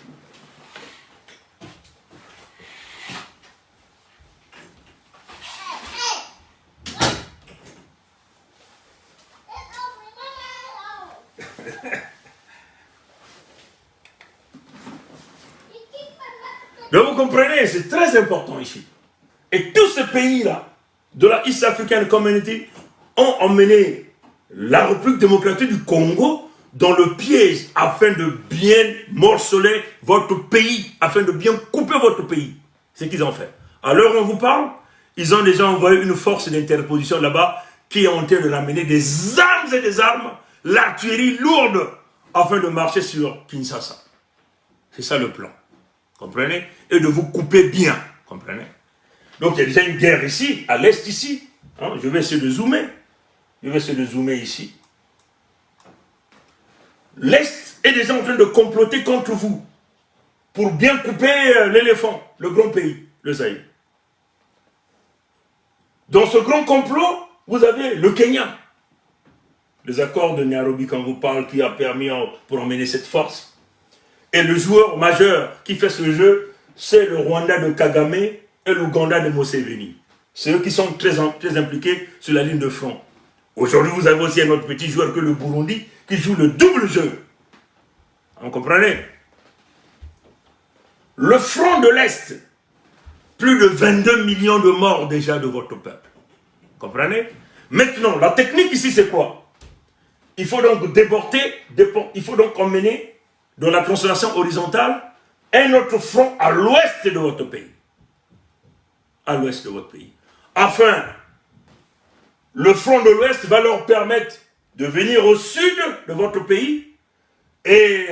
Donc vous comprenez, c'est très important ici. Et tous ces pays-là, de la East African Community, ont emmené la République démocratique du Congo dans le piège afin de bien morceler votre pays, afin de bien couper votre pays. C'est ce qu'ils ont fait. À l'heure où on vous parle, ils ont déjà envoyé une force d'interposition là-bas qui est en train de ramener des armes et des armes, l'artillerie lourde, afin de marcher sur Kinshasa. C'est ça le plan. Comprenez? Et de vous couper bien. Comprenez? Donc il y a déjà une guerre ici, à l'est ici. Hein? Je vais essayer de zoomer. Ici. L'est est déjà en train de comploter contre vous. Pour bien couper l'éléphant, le grand pays, le Zaïre. Dans ce grand complot, vous avez le Kenya. Les accords de Nairobi, quand on vous parle, qui a permis pour emmener cette force. Et le joueur majeur qui fait ce jeu, c'est le Rwanda de Kagame et l'Ouganda de Museveni. C'est eux qui sont très impliqués sur la ligne de front. Aujourd'hui, vous avez aussi un autre petit joueur que le Burundi qui joue le double jeu. Vous comprenez? Le front de l'Est, plus de 22 millions de morts déjà de votre peuple. Vous comprenez? Maintenant, la technique ici, c'est quoi? Il faut donc il faut donc emmener dans la constellation horizontale un autre front à l'ouest de votre pays. À l'ouest de votre pays. Enfin, le front de l'ouest va leur permettre de venir au sud de votre pays et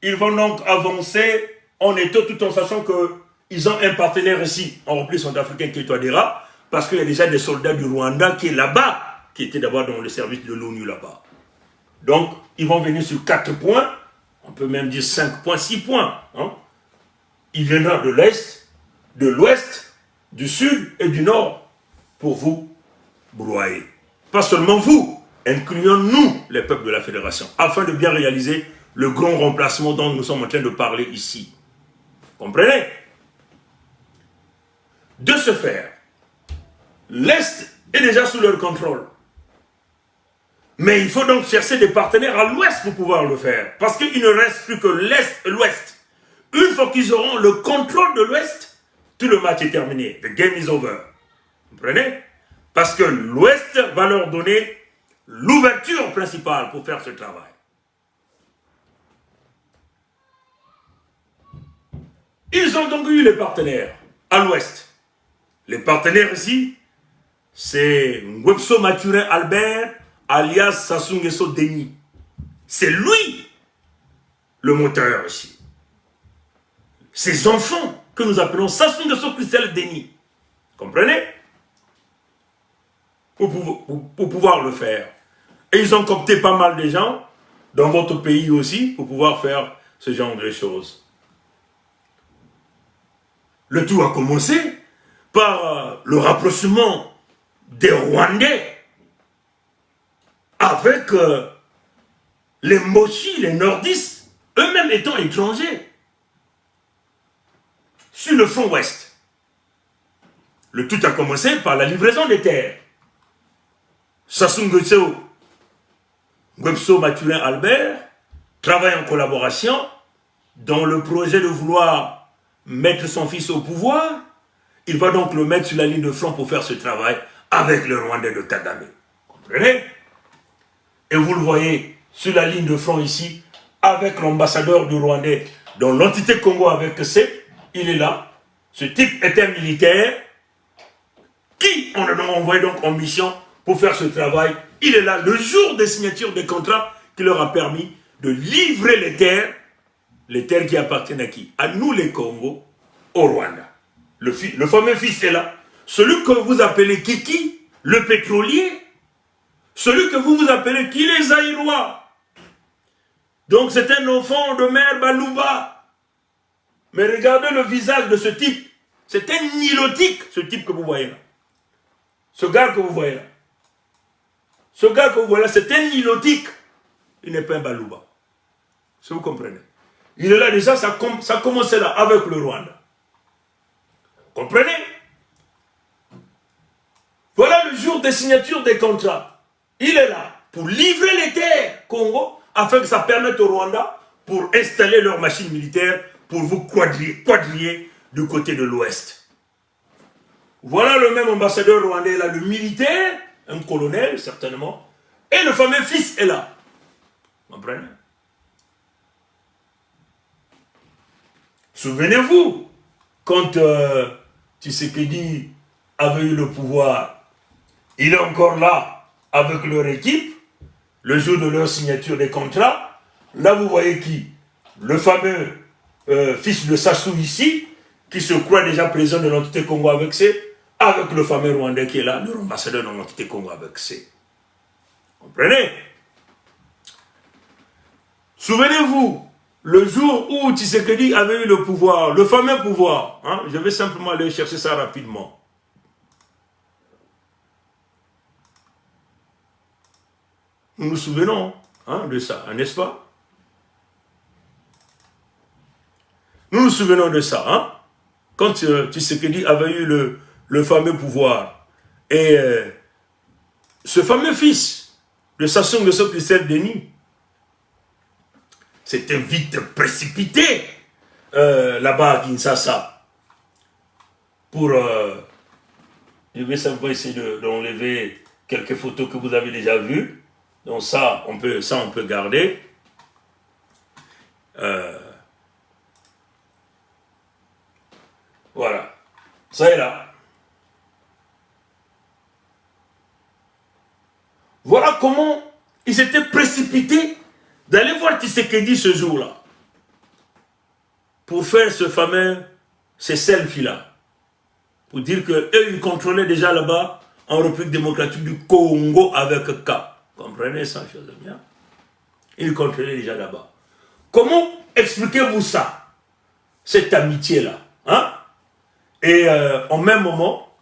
ils vont donc avancer en étau tout en sachant qu'ils ont un partenaire ici, en République centrafricaine qui est Touadéra, parce qu'il y a déjà des soldats du Rwanda qui est là-bas, qui étaient d'abord dans le service de l'ONU là-bas. Donc, ils vont venir sur 4 points, on peut même dire 5 points, 6 points. Hein. Il viendra de l'Est, de l'Ouest, du Sud et du Nord pour vous broyer. Pas seulement vous, incluons nous, les peuples de la Fédération, afin de bien réaliser le grand remplacement dont nous sommes en train de parler ici. Comprenez? De ce faire, l'Est est déjà sous leur contrôle. Mais il faut donc chercher des partenaires à l'ouest pour pouvoir le faire. Parce qu'il ne reste plus que l'est et l'ouest. Une fois qu'ils auront le contrôle de l'ouest, tout le match est terminé. The game is over. Vous comprenez? Parce que l'Ouest va leur donner l'ouverture principale pour faire ce travail. Ils ont donc eu les partenaires à l'Ouest. Les partenaires ici, c'est Ngwepso Mathurin Albert, alias Sassou Nguesso Denis. C'est lui le moteur ici. Ces enfants que nous appelons Sassou Nguesso Christelle Denis. Comprenez? Pour pouvoir le faire. Et ils ont coopté pas mal de gens dans votre pays aussi pour pouvoir faire ce genre de choses. Le tout a commencé par le rapprochement des Rwandais avec les Mochi, les Nordistes, eux-mêmes étant étrangers, sur le front ouest. Le tout a commencé par la livraison des terres. Sassou Nguesso, Ngwepso Mathurin Albert travaillent en collaboration dans le projet de vouloir mettre son fils au pouvoir. Il va donc le mettre sur la ligne de front pour faire ce travail avec le Rwandais de Kagame. Vous comprenez? Et vous le voyez sur la ligne de front ici, avec l'ambassadeur du Rwandais dans l'entité Congo avec C, il est là. Ce type était militaire qui on a envoyé donc en mission pour faire ce travail. Il est là le jour des signatures des contrats qui leur a permis de livrer les terres qui appartiennent à qui? À nous les Congos, au Rwanda. Le fameux fils est là. Celui que vous appelez Kiki, le pétrolier, celui que vous appelez qui les Zaïrois. Donc c'est un enfant de mère Balouba. Mais regardez le visage de ce type. C'est un nilotique, ce type que vous voyez là. Ce gars que vous voyez là. Ce gars que vous voyez là, c'est un nilotique. Il n'est pas un Balouba. Si vous comprenez. Il est là déjà, ça a commencé là, avec le Rwanda. Comprenez? Voilà le jour des signatures des contrats. Il est là pour livrer les terres Congo afin que ça permette au Rwanda pour installer leurs machines militaires pour vous quadriller du côté de l'Ouest. Voilà le même ambassadeur rwandais là, le militaire, un colonel certainement, et le fameux fils est là. Vous comprenez? Souvenez-vous, quand Tshisekedi avait eu le pouvoir, il est encore là avec leur équipe, le jour de leur signature des contrats. Là, vous voyez qui? Le fameux fils de Sassou ici, qui se croit déjà président de l'entité Congo avec avec le fameux Rwandais qui est là, le ambassadeur de l'entité Congo avec Vous comprenez? Souvenez-vous, le jour où Tshisekedi avait eu le pouvoir, le fameux pouvoir, hein, je vais simplement aller chercher ça rapidement. Nous nous souvenons de ça, n'est-ce pas? Nous nous souvenons de ça, hein? Quand Tshisekedi avait eu le fameux pouvoir. Et ce fameux fils de Sassou Nguesso Christelle Denis s'était vite précipité là-bas à Kinshasa pour... je vais simplement essayer d'enlever quelques photos que vous avez déjà vues. Donc ça, on peut garder. Voilà. Ça est là. Voilà comment il s'était précipité d'aller voir Tshisekedi ce jour-là. Pour faire ces selfies-là. Pour dire qu'eux, ils contrôlaient déjà là-bas, en République démocratique du Congo avec K. Comprenez ça, chose bien. Ils contrôlaient déjà là-bas. Comment expliquez-vous ça? Cette amitié-là. Hein? Et en même moment,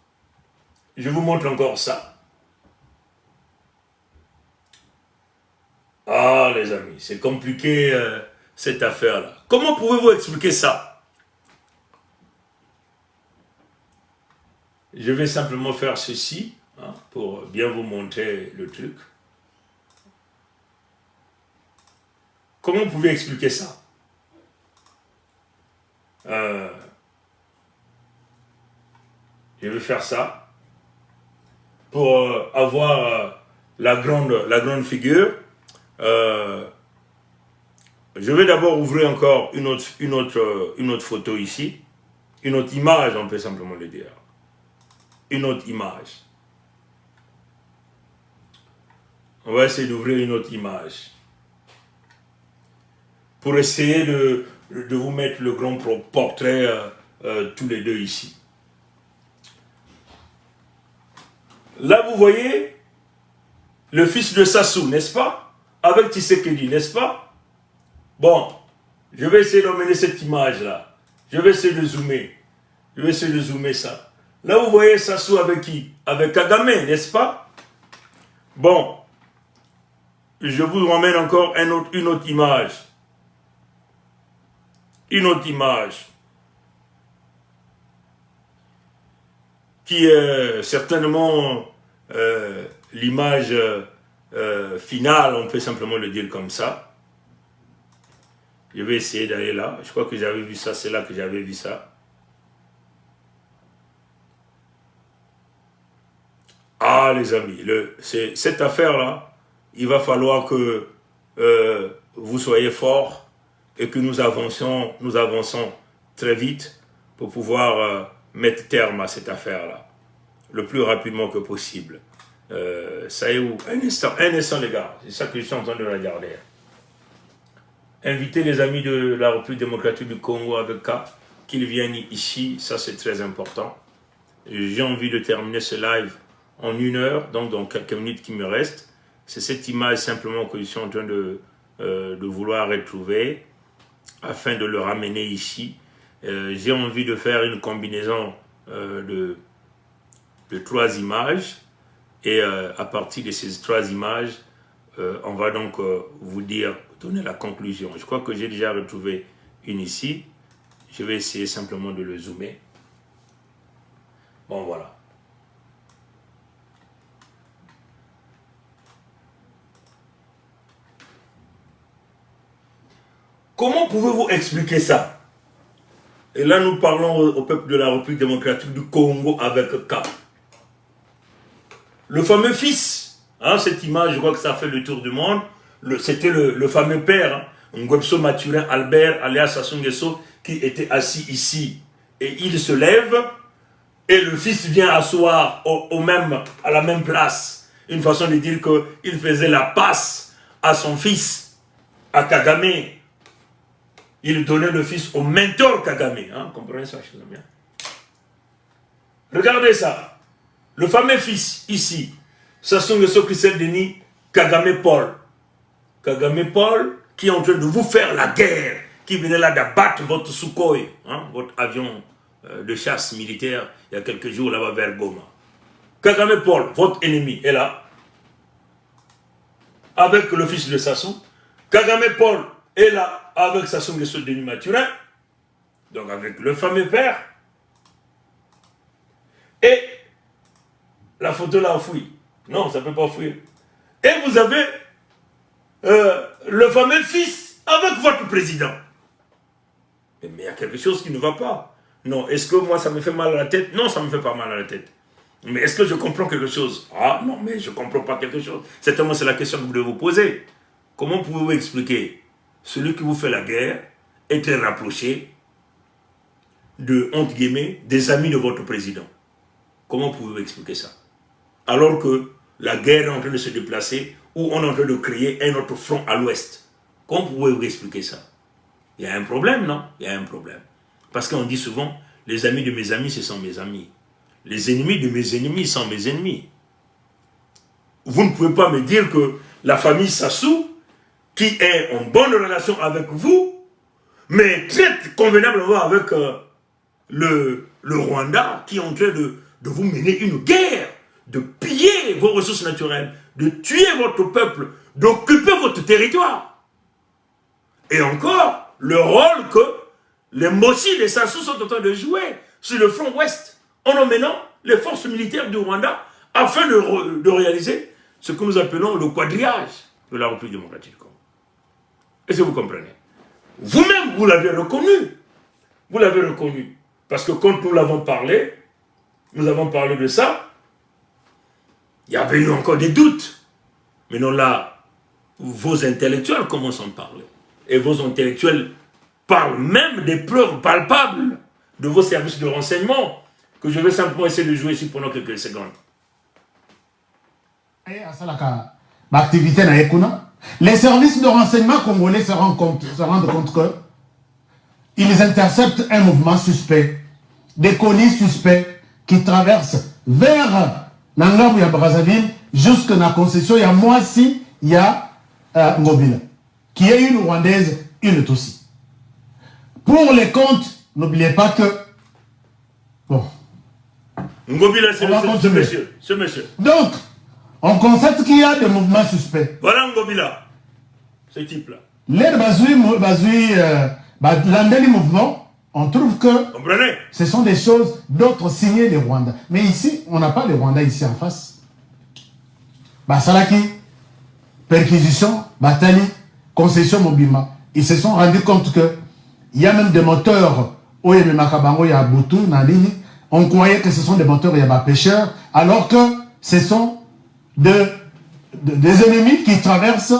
je vous montre encore ça. Ah, les amis, c'est compliqué cette affaire-là. Comment pouvez-vous expliquer ça? Je vais simplement faire ceci pour bien vous montrer le truc. Comment vous pouvez expliquer ça? faire ça pour avoir la grande figure. Je vais d'abord ouvrir encore une autre photo ici. Une autre image, on peut simplement le dire. Une autre image. On va essayer d'ouvrir une autre image. Pour essayer de vous mettre le grand portrait tous les deux ici. Là, vous voyez le fils de Sassou, n'est-ce pas? Avec Tshisekedi, n'est-ce pas? Bon, je vais essayer d'emmener cette image-là. Je vais essayer de zoomer. Je vais essayer de zoomer ça. Là, vous voyez Sassou avec qui? Avec Kagame, n'est-ce pas? Bon, je vous ramène encore une autre image. Une autre image. Qui est certainement l'image finale, on peut simplement le dire comme ça. Je vais essayer d'aller là. Je crois que j'avais vu ça, c'est là que j'avais vu ça. Ah les amis, cette affaire-là, il va falloir que vous soyez forts et que nous avançons très vite pour pouvoir mettre terme à cette affaire-là, le plus rapidement que possible. Ça est où? Un instant les gars, c'est ça que je suis en train de regarder. Inviter les amis de la République démocratique du Congo avec K, qu'ils viennent ici, ça c'est très important. J'ai envie de terminer ce live en 1 heure, donc dans quelques minutes qui me restent. C'est cette image simplement que je suis en train de vouloir retrouver, afin de le ramener ici. J'ai envie de faire une combinaison de 3 images, et à partir de ces 3 images, on va donc vous donner la conclusion. Je crois que j'ai déjà retrouvé une ici. Je vais essayer simplement de le zoomer. Bon, voilà. Comment pouvez-vous expliquer ça? Et là, nous parlons au peuple de la République démocratique du Congo avec K. Le fameux fils, hein, cette image, je crois que ça fait le tour du monde. C'était le fameux père, hein, Ngwebso Mathurin Albert, alias Sassou Nguesso, qui était assis ici. Et il se lève, et le fils vient asseoir à la même place. Une façon de dire qu'il faisait la passe à son fils, à Kagame. Il donnait le fils au mentor Kagame. Hein, comprenez ça, je bien. Regardez ça. Le fameux fils, ici, Sassou Nguesso Christelle Denis, Kagame Paul. Kagame Paul, qui est en train de vous faire la guerre, qui venait là d'abattre votre Sukhoi, hein, votre avion de chasse militaire, il y a quelques jours là-bas vers Goma. Kagame Paul, votre ennemi, est là, avec le fils de Sassou. Kagame Paul est là, avec Sassou Nguesso Denis Mathurin, donc avec le fameux père. Et la photo là fouille. Non, ça ne peut pas fouiller. Et vous avez le fameux fils avec votre président. Mais il y a quelque chose qui ne va pas. Non, est-ce que moi ça me fait mal à la tête? Non, ça ne me fait pas mal à la tête. Mais est-ce que je comprends quelque chose? Ah non, mais je ne comprends pas quelque chose. Certainement, c'est la question que vous devez vous poser. Comment pouvez-vous expliquer celui qui vous fait la guerre est très rapproché de, entre guillemets, des amis de votre président? Comment pouvez-vous expliquer ça? Alors que la guerre est en train de se déplacer, ou on est en train de créer un autre front à l'ouest. Comment pouvez-vous expliquer ça? Il y a un problème, non? Il y a un problème. Parce qu'on dit souvent, les amis de mes amis, ce sont mes amis. Les ennemis de mes ennemis sont mes ennemis. Vous ne pouvez pas me dire que la famille Sassou, qui est en bonne relation avec vous, mais traite convenablement avec le Rwanda, qui est en train de vous mener une guerre, de piller vos ressources naturelles, de tuer votre peuple, d'occuper votre territoire. Et encore, le rôle que les Mossi, les Sassou sont en train de jouer sur le front ouest, en emmenant les forces militaires du Rwanda afin de réaliser ce que nous appelons le quadrillage de la République démocratique du Congo. Est-ce que vous comprenez? Vous-même, vous l'avez reconnu. Vous l'avez reconnu. Parce que quand nous l'avons parlé, nous avons parlé de ça, il y avait eu encore des doutes. Maintenant là, vos intellectuels commencent à en parler. Et vos intellectuels parlent même des preuves palpables de vos services de renseignement que je vais simplement essayer de jouer ici pendant quelques secondes. Les services de renseignement congolais se rendent compte que ils interceptent un mouvement suspect, des colis suspects qui traversent vers l'Angamou ya Brazzaville jusqu'à la concession. Il y a Moissi, il y a Ngobila, qui est une Rwandaise, une Tutsi. Pour les comptes, n'oubliez pas que... Bon. Ngobila, c'est ce monsieur. Donc, on constate qu'il y a des mouvements suspects. Voilà Ngobila, ce type-là. Les Landeli mouvement, on trouve que comprenez? Ce sont des choses d'autres signés des Rwandais. Mais ici, on n'a pas les Rwandais ici en face. Salaki, perquisition, Batali, concession Mobima. Ils se sont rendus compte que il y a même des moteurs, Oyeme Makabango, il y a Boutou, Nalini. On croyait que ce sont des moteurs, il y a des pêcheurs, alors que ce sont des ennemis qui traversent,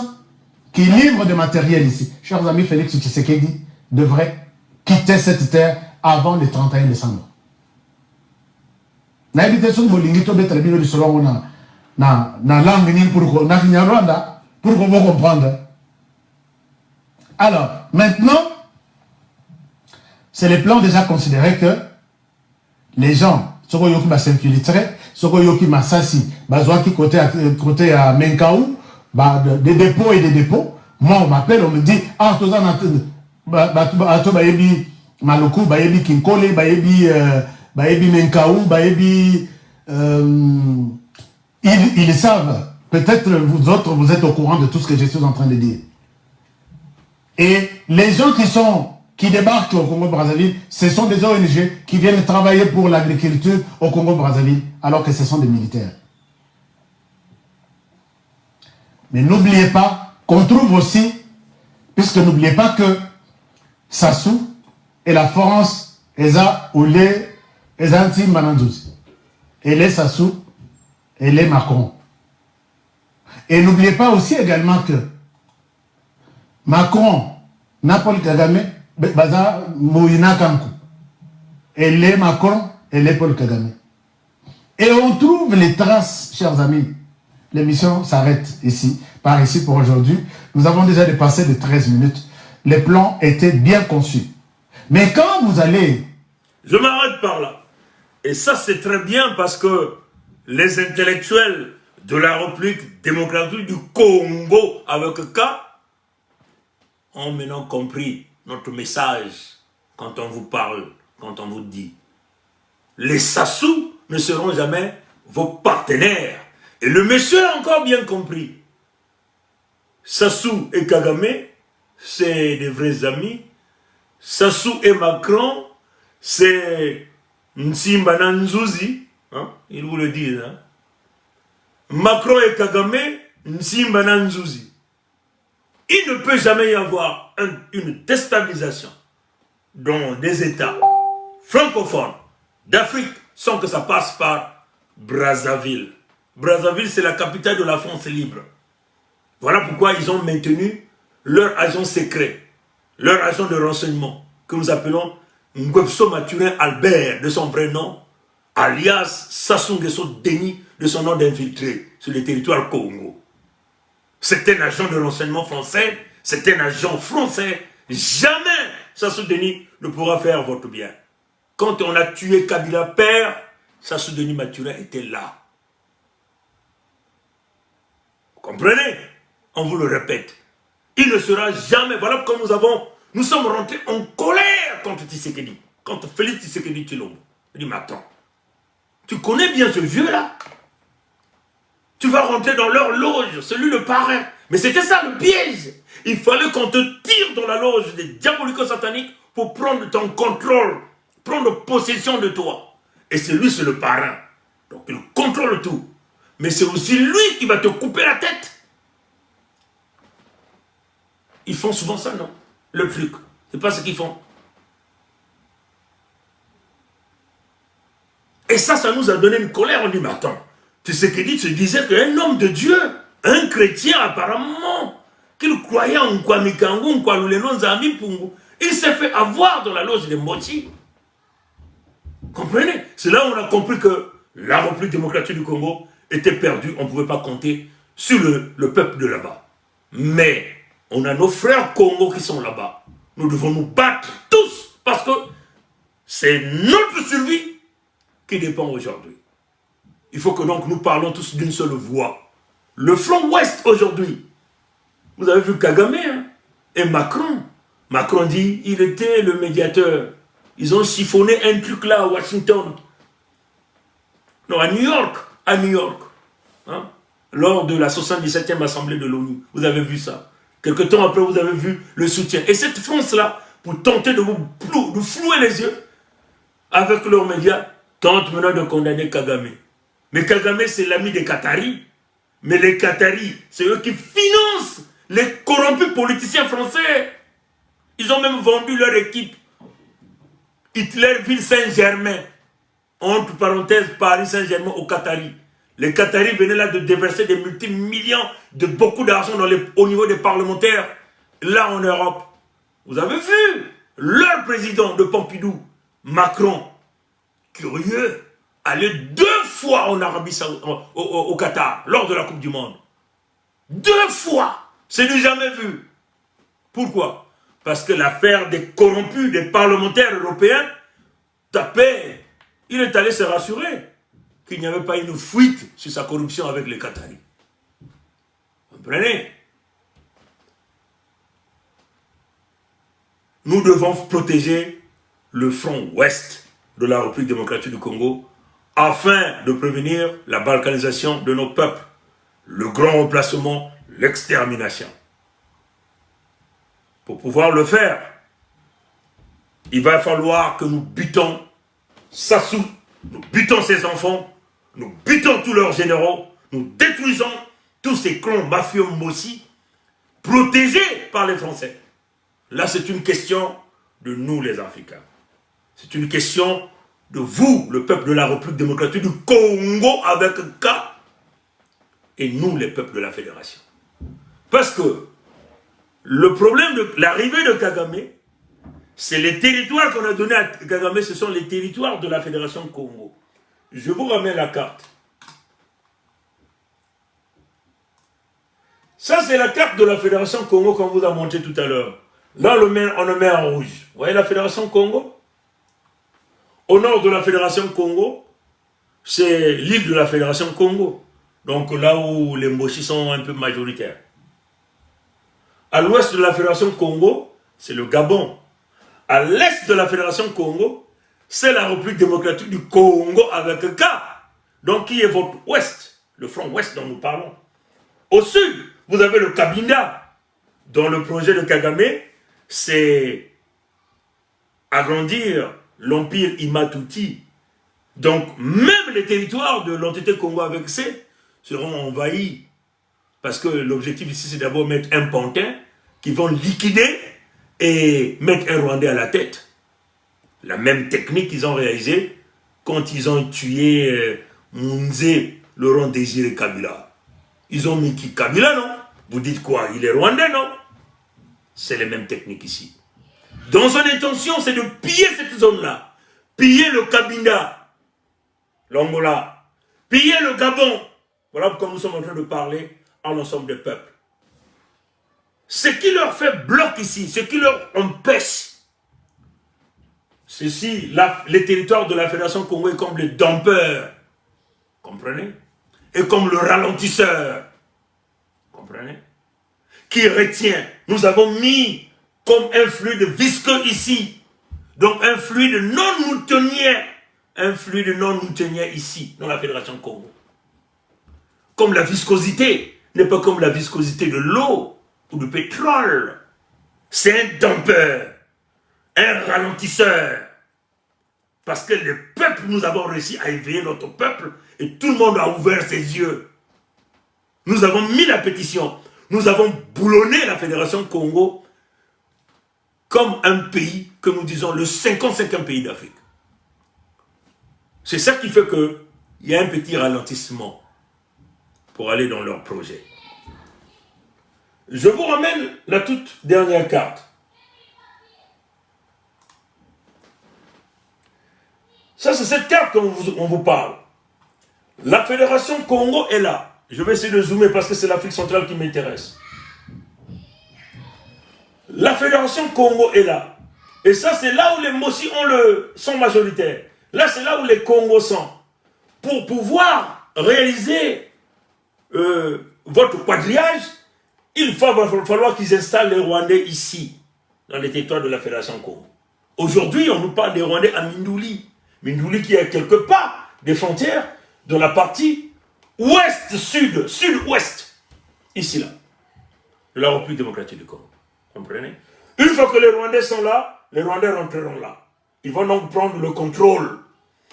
qui livrent des matériels ici. Chers amis, Félix Tshisekedi devrait quitter cette terre avant le 31 décembre. Na invitation bolingi to betre bino lisolo na langue ni pour Rwanda pour qu'on vous comprendre. Alors, maintenant, c'est le plan déjà considéré que les gens, Soko Yoki va s'infiltrer, Soko Yoki Masasi, Bazouaki côté à Menkaou, des dépôts et des dépôts. Moi, on m'appelle, on me dit, ah, tout ça, bayebi Maluku, bayebi Kinkole, bayebi Menkaou, bayebi... Ils savent. Peut-être vous autres, vous êtes au courant de tout ce que je suis en train de dire. Et les gens qui débarquent au Congo-Brazzaville, ce sont des ONG qui viennent travailler pour l'agriculture au Congo-Brazzaville, alors que ce sont des militaires. Mais n'oubliez pas qu'on trouve aussi, puisque n'oubliez pas que Sassou et la France, Eza ou les Anti Manandouzi, et les Sassou et les Macron. Et n'oubliez pas aussi également que Macron, Napoli Kagame, Baza Moïna Kankou, et les Macron et les Paul Kagame. Et on trouve les traces, chers amis. L'émission s'arrête ici, par ici pour aujourd'hui. Nous avons déjà dépassé de 13 minutes. Les plans étaient bien conçus. Mais quand vous allez... Je m'arrête par là. Et ça, c'est très bien parce que les intellectuels de la République démocratique du Congo, avec K, ont maintenant compris notre message quand on vous parle, quand on vous dit. Les Sassou ne seront jamais vos partenaires. Et le monsieur a encore bien compris. Sassou et Kagame, c'est des vrais amis. Sassou et Macron, c'est Nsimba Nanzuzi, hein? Ils vous le disent. Hein? Macron et Kagame, Nsimba Nanzuzi. Il ne peut jamais y avoir une déstabilisation dans des États francophones d'Afrique sans que ça passe par Brazzaville. Brazzaville, c'est la capitale de la France libre. Voilà pourquoi ils ont maintenu leur agent secret, leur agent de renseignement, que nous appelons Ngwebso Mathurin Albert, de son vrai nom, alias Sassou Nguesso Denis, de son nom d'infiltré sur le territoire Congo. C'est un agent de renseignement français, c'est un agent français. Jamais Sassou Denis ne pourra faire votre bien. Quand on a tué Kabila père, Sassou Denis Mathurin était là. Vous comprenez? On vous le répète. Il ne sera jamais... Voilà pourquoi nous sommes rentrés en colère contre Tshisekedi, contre Félix Tshisekedi Tshilombo. Il dit, mais attends, tu connais bien ce vieux-là? Tu vas rentrer dans leur loge, celui le parrain. Mais c'était ça le piège. Il fallait qu'on te tire dans la loge des diabolico-sataniques pour prendre ton contrôle, prendre possession de toi. Et c'est lui, c'est le parrain. Donc il contrôle tout. Mais c'est aussi lui qui va te couper la tête. Ils font souvent ça, non? Le truc. C'est pas ce qu'ils font. Et ça nous a donné une colère. On dit, mais attends, Tshisekedi se disait qu'un homme de Dieu, un chrétien apparemment, qu'il croyait en Kwamikangu, en Kwaluleno, Nzambi Pungu, il s'est fait avoir dans la loge des Moti. Comprenez? C'est là où on a compris que la République démocratique du Congo était perdue. On ne pouvait pas compter sur le peuple de là-bas. Mais on a nos frères Congo qui sont là-bas. Nous devons nous battre tous parce que c'est notre survie qui dépend aujourd'hui. Il faut que donc nous parlons tous d'une seule voix. Le front ouest aujourd'hui, vous avez vu Kagame hein, et Macron. Macron dit, il était le médiateur. Ils ont chiffonné un truc là à Washington. Non, à New York. À New York. Hein, lors de la 77e assemblée de l'ONU. Vous avez vu ça. Quelque temps après, vous avez vu le soutien. Et cette France-là, pour tenter de vous flouer les yeux, avec leurs médias, tente maintenant de condamner Kagame. Mais Kagame, c'est l'ami des Qataris. Mais les Qataris, c'est eux qui financent les corrompus politiciens français. Ils ont même vendu leur équipe. Hitler, ville Saint-Germain. Entre parenthèses, Paris Saint-Germain aux Qataris. Les Qataris venaient là de déverser des multimillions de beaucoup d'argent au niveau des parlementaires. Là en Europe. Vous avez vu leur président de Pompidou, Macron, curieux, allait 2 fois en Arabie Saoudite, au Qatar, lors de la Coupe du Monde. 2 fois. C'est du jamais vu. Pourquoi? Parce que l'affaire des corrompus, des parlementaires européens, tapait. Il est allé se rassurer qu'il n'y avait pas une fuite sur sa corruption avec les Qataris. Vous comprenez? Nous devons protéger le front ouest de la République démocratique du Congo afin de prévenir la balkanisation de nos peuples, le grand remplacement, l'extermination. Pour pouvoir le faire, il va falloir que nous butons Sassou, nous butons ses enfants, nous butons tous leurs généraux, nous détruisons tous ces clans mafieux Mossi, protégés par les Français. Là, c'est une question de nous, les Africains. C'est une question de vous, le peuple de la République démocratique du Congo avec K, et nous, les peuples de la Fédération. Parce que le problème de l'arrivée de Kagame, c'est les territoires qu'on a donnés à Kagame, ce sont les territoires de la Fédération Congo. Je vous remets la carte. Ça, c'est la carte de la Fédération Congo qu'on vous a montré tout à l'heure. Là, on le met en rouge. Vous voyez la Fédération Congo? Au nord de la Fédération Congo, c'est l'île de la Fédération Congo. Donc là où les Mboshi sont un peu majoritaires. À l'ouest de la Fédération Congo, c'est le Gabon. À l'est de la Fédération Congo, c'est la République démocratique du Congo avec K. Donc qui est votre ouest, le front ouest dont nous parlons. Au sud, vous avez le Cabinda, dont le projet de Kagame, c'est agrandir l'empire Imatuti. Donc même les territoires de l'entité Congo avec C seront envahis. Parce que l'objectif ici, c'est d'abord mettre un pantin qui vont liquider et mettre un Rwandais à la tête. La même technique qu'ils ont réalisée quand ils ont tué Mounze, Laurent Désiré Kabila. Ils ont mis qui? Kabila, non? Vous dites quoi? Il est Rwandais, non? C'est les mêmes techniques ici. Donc son intention, c'est de piller cette zone-là. Piller le Cabinda, l'Angola. Piller le Gabon. Voilà pourquoi nous sommes en train de parler à l'ensemble des peuples. Ce qui leur fait bloc ici, ce qui leur empêche, ceci, les territoires de la Fédération Congo est comme le dampeur, comprenez? Et comme le ralentisseur, comprenez? Qui retient. Nous avons mis comme un fluide visqueux ici, donc un fluide non newtonien ici, dans la Fédération Congo. Comme la viscosité n'est pas comme la viscosité de l'eau ou du pétrole. C'est un dampeur, un ralentisseur. Parce que le peuple, nous avons réussi à éveiller notre peuple et tout le monde a ouvert ses yeux. Nous avons mis la pétition. Nous avons boulonné la Fédération Congo comme un pays que nous disons le 55e pays d'Afrique. C'est ça qui fait qu'il y a un petit ralentissement pour aller dans leur projet. Je vous ramène la toute dernière carte. Ça, c'est cette carte qu'on vous parle. La Fédération Congo est là. Je vais essayer de zoomer parce que c'est l'Afrique centrale qui m'intéresse. La Fédération Congo est là. Et ça, c'est là où les Mossi sont majoritaires. Là, c'est là où les Congos sont. Pour pouvoir réaliser votre quadrillage, il va falloir qu'ils installent les Rwandais ici, dans les territoires de la Fédération Congo. Aujourd'hui, on nous parle des Rwandais à Mindouli. Mindouli qui est quelque part des frontières dans la partie ouest-sud, sud-ouest, ici là, de la République démocratique du Congo. Comprenez? Une fois que les Rwandais sont là, les Rwandais rentreront là. Ils vont donc prendre le contrôle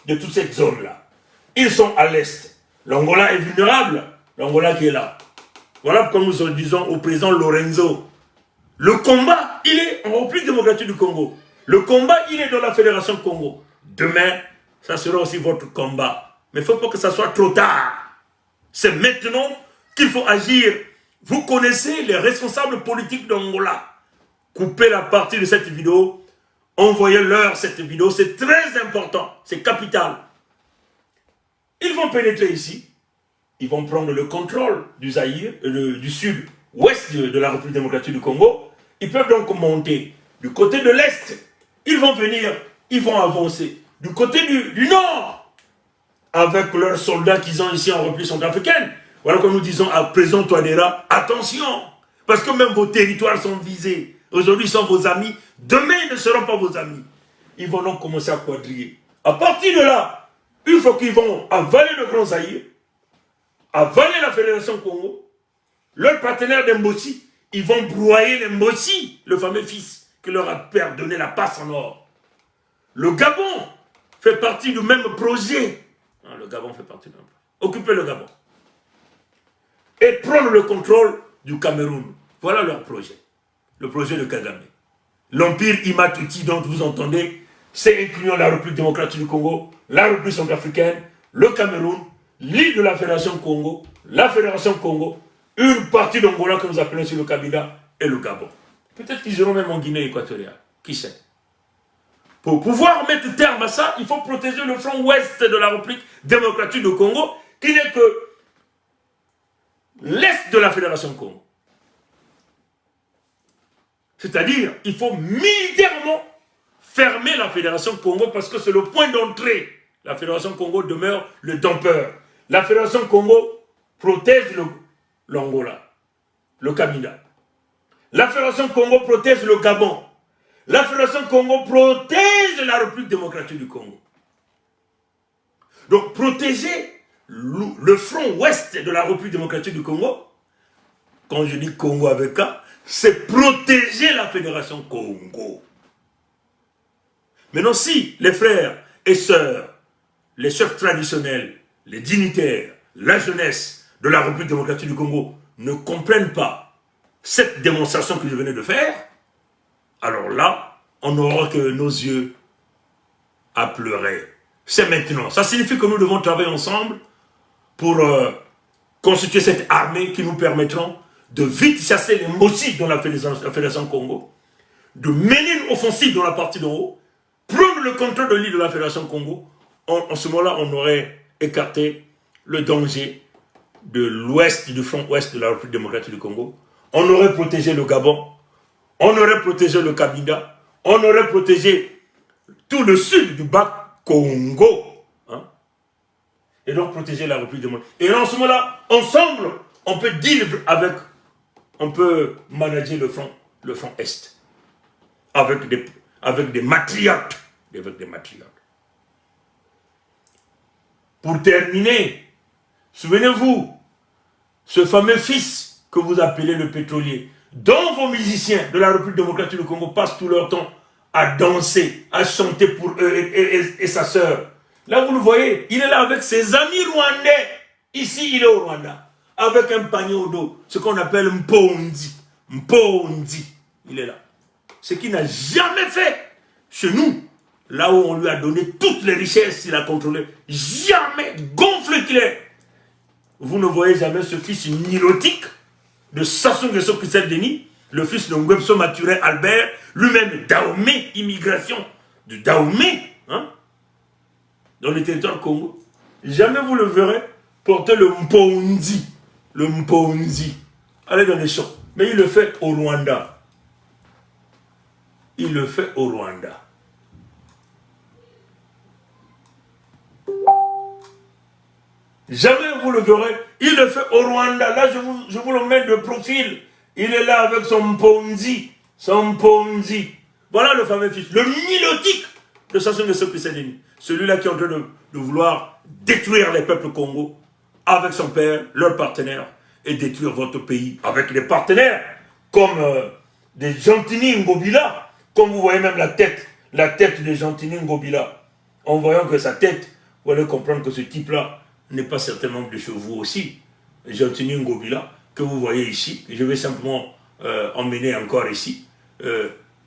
de toute cette zone-là. Ils sont à l'est. L'Angola est vulnérable. L'Angola qui est là. Voilà pourquoi nous disons au président Lorenzo. Le combat, il est en République démocratique du Congo. Le combat, il est dans la Fédération Congo. Demain, ça sera aussi votre combat. Mais il ne faut pas que ça soit trop tard. C'est maintenant qu'il faut agir. Vous connaissez les responsables politiques d'Angola. Coupez la partie de cette vidéo. Envoyez-leur cette vidéo. C'est très important. C'est capital. Ils vont pénétrer ici. Ils vont prendre le contrôle du Zaïre, du sud-ouest de la République démocratique du Congo. Ils peuvent donc monter du côté de l'est. Ils vont venir, ils vont avancer du côté du nord avec leurs soldats qu'ils ont ici en République centrafricaine. Voilà comme nous disons à présent Touadéra, attention, parce que même vos territoires sont visés. Aujourd'hui, ils sont vos amis. Demain, ils ne seront pas vos amis. Ils vont donc commencer à quadriller. À partir de là, une fois qu'ils vont avaler le Grand Zaïre, avaler la Fédération Congo, leurs partenaires des Mbossi, ils vont broyer les Mbossi, le fameux fils qui leur a donné la passe en or. Le Gabon fait partie du même projet. Non, le Gabon fait partie du même projet. Occuper le Gabon. Et prendre le contrôle du Cameroun. Voilà leur projet. Le projet de Kagame. L'empire Imatuti dont vous entendez, c'est incluant la République démocratique du Congo, la République centrafricaine, le Cameroun, l'île de la Fédération Congo, la Fédération Congo, une partie d'Angola que nous appelons sur le Kabila et le Gabon. Peut-être qu'ils iront même en Guinée équatoriale. Qui sait? Pour pouvoir mettre terme à ça, il faut protéger le front ouest de la République démocratique du Congo, qui n'est que l'est de la Fédération Congo. C'est-à-dire, il faut militairement fermer la Fédération Congo parce que c'est le point d'entrée. La Fédération Congo demeure le dompeur. La Fédération Congo protège l'Angola, le Kabila. La Fédération Congo protège le Gabon. La Fédération Congo protège la République démocratique du Congo. Donc, protéger le front ouest de la République démocratique du Congo, quand je dis Congo avec K, c'est protéger la Fédération Congo. Maintenant, si les frères et sœurs, les chefs traditionnels, les dignitaires, la jeunesse de la République démocratique du Congo ne comprennent pas cette démonstration que je venais de faire, alors là, on n'aura que nos yeux à pleurer. C'est maintenant. Ça signifie que nous devons travailler ensemble pour constituer cette armée qui nous permettront de vite chasser les Mossi dans la Fédération Congo, de mener une offensive dans la partie d'en haut, prendre le contrôle de l'île de la Fédération Congo. En ce moment-là, on aurait écarté le danger de l'ouest, du front ouest de la République démocratique du Congo. On aurait protégé le Gabon, on aurait protégé le Kabila, on aurait protégé tout le sud du bas Congo. Hein? Et donc protéger la République démocratique. Et en ce moment-là, ensemble, on peut deal avec, on peut manager le front est. Avec des matriotes. Avec des matriotes. Pour terminer, souvenez-vous, ce fameux fils que vous appelez le pétrolier, dont vos musiciens de la République démocratique du Congo passent tout leur temps à danser, à chanter pour eux et sa sœur. Là, vous le voyez, il est là avec ses amis rwandais. Ici, il est au Rwanda, avec un panier au dos, ce qu'on appelle Mpondi. Mpondi, il est là. Ce qu'il n'a jamais fait chez nous, là où on lui a donné toutes les richesses, il a contrôlé. Jamais, gonfle qu'il est. Vous ne voyez jamais ce fils nilotique de Sassou Nguesso Christelle Denis, le fils de Nguesso Maturin Albert, lui-même Dahomey, immigration de Dahomey, hein, dans le territoire Congo. Jamais vous le verrez porter le Mponzi. Le Mponzi. Allez dans les champs. Mais il le fait au Rwanda. Il le fait au Rwanda. Jamais vous le verrez. Il le fait au Rwanda. Là, je vous le mets de profil. Il est là avec son Mponzi. Son Mponzi. Voilà le fameux fils. Le nilotique de Sassou Nguesso Christelle. Celui-là qui est en train de vouloir détruire les peuples Congo avec son père, leur partenaire, et détruire votre pays avec les partenaires comme des Gentini Ngobila. Comme vous voyez même la tête de Gentini Ngobila. En voyant que sa tête, vous allez comprendre que ce type-là n'est pas certainement de chez vous aussi. Gentini Ngobila, que vous voyez ici, je vais simplement emmener encore ici.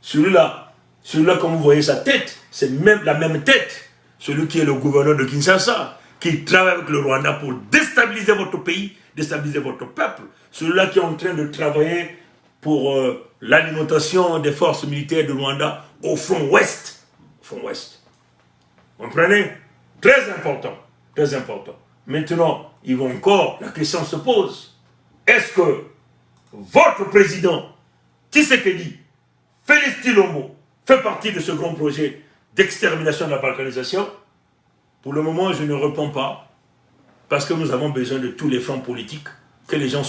Celui-là, comme vous voyez sa tête, c'est même la même tête. Celui qui est le gouverneur de Kinshasa, qui travaille avec le Rwanda pour déstabiliser votre pays, déstabiliser votre peuple. Celui-là qui est en train de travailler pour l'alimentation des forces militaires de Rwanda au front ouest. Front ouest. Vous comprenez? Très important. Très important. Maintenant, la question se pose. Est-ce que votre président, Tshisekedi, Félix Tshilombo, fait partie de ce grand projet d'extermination de la balkanisation? Pour le moment, je ne réponds pas, parce que nous avons besoin de tous les fronts politiques, que les gens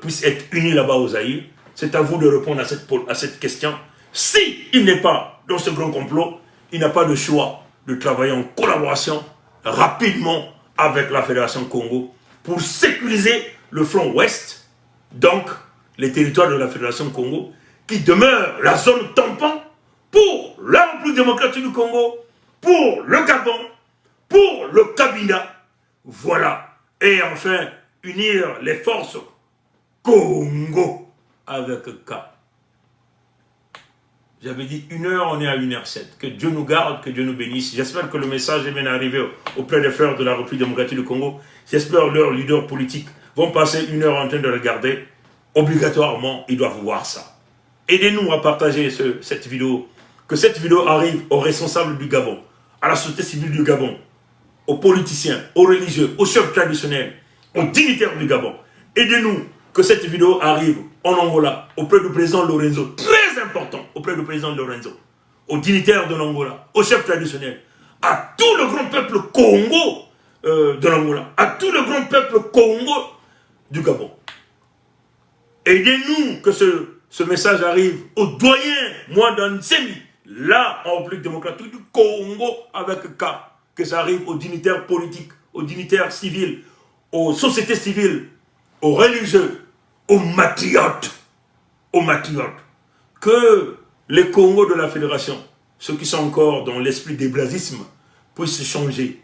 puissent être unis là-bas aux Zaïre. C'est à vous de répondre à cette question. Si il n'est pas dans ce grand complot, il n'a pas de choix de travailler en collaboration rapidement avec la Fédération Congo pour sécuriser le front ouest, donc les territoires de la Fédération Congo, qui demeure la zone tampon pour la République démocratique du Congo, pour le Gabon, pour le Kabila. Voilà. Et enfin, unir les forces Congo avec K. J'avais dit 1h, on est à 1h07. Que Dieu nous garde, que Dieu nous bénisse. J'espère que le message est bien arrivé auprès des frères de la République démocratique du Congo. J'espère que leurs leaders politiques vont passer 1 heure en train de regarder. Obligatoirement, ils doivent voir ça. Aidez-nous à partager cette vidéo. Que cette vidéo arrive aux responsables du Gabon, à la société civile du Gabon, aux politiciens, aux religieux, aux chefs traditionnels, aux dignitaires du Gabon. Aidez-nous que cette vidéo arrive en Angola, auprès du président Lorenzo, très important, auprès du président Lorenzo, aux dignitaires de l'Angola, aux chefs traditionnels, à tout le grand peuple Congo de l'Angola, à tout le grand peuple Congo du Gabon. Aidez-nous que ce message arrive aux doyens, moi dans Nsemi, là en République démocratique du Congo avec K, que ça arrive aux dignitaires politiques, aux dignitaires civils, aux sociétés civiles, aux religieux, aux matriotes, que les Congos de la Fédération, ceux qui sont encore dans l'esprit d'éblasisme, puissent changer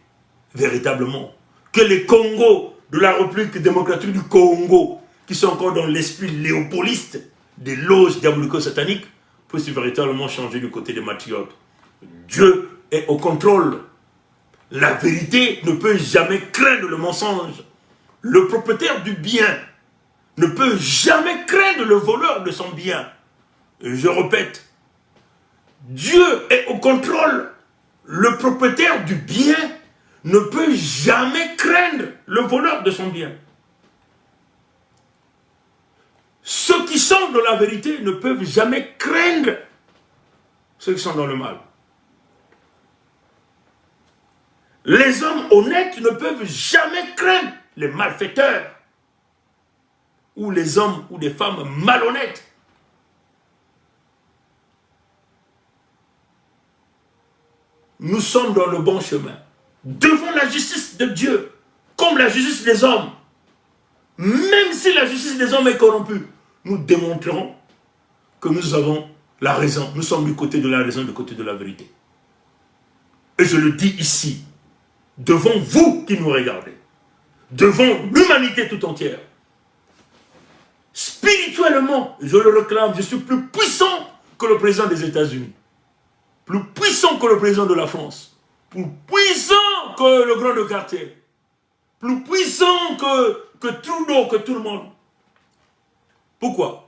véritablement. Que les Congos de la République démocratique du Congo, qui sont encore dans l'esprit léopoliste des loges diabolico-sataniques, puissent véritablement changer du côté des matriotes. Dieu est au contrôle. La vérité ne peut jamais craindre le mensonge. Le propriétaire du bien ne peut jamais craindre le voleur de son bien. Et je répète, Dieu est au contrôle. Le propriétaire du bien ne peut jamais craindre le voleur de son bien. Ceux qui sont dans la vérité ne peuvent jamais craindre ceux qui sont dans le mal. Les hommes honnêtes ne peuvent jamais craindre les malfaiteurs ou les hommes ou des femmes malhonnêtes. Nous sommes dans le bon chemin. Devant la justice de Dieu, comme la justice des hommes. Même si la justice des hommes est corrompue, nous démontrerons que nous avons la raison. Nous sommes du côté de la raison, du côté de la vérité. Et je le dis ici, devant vous qui nous regardez, devant l'humanité tout entière. Spirituellement, je le réclame, je suis plus puissant que le président des États-Unis. plus puissant que le président de la France, plus puissant que le grand de quartier, plus puissant que Trudeau, que tout le monde. Pourquoi?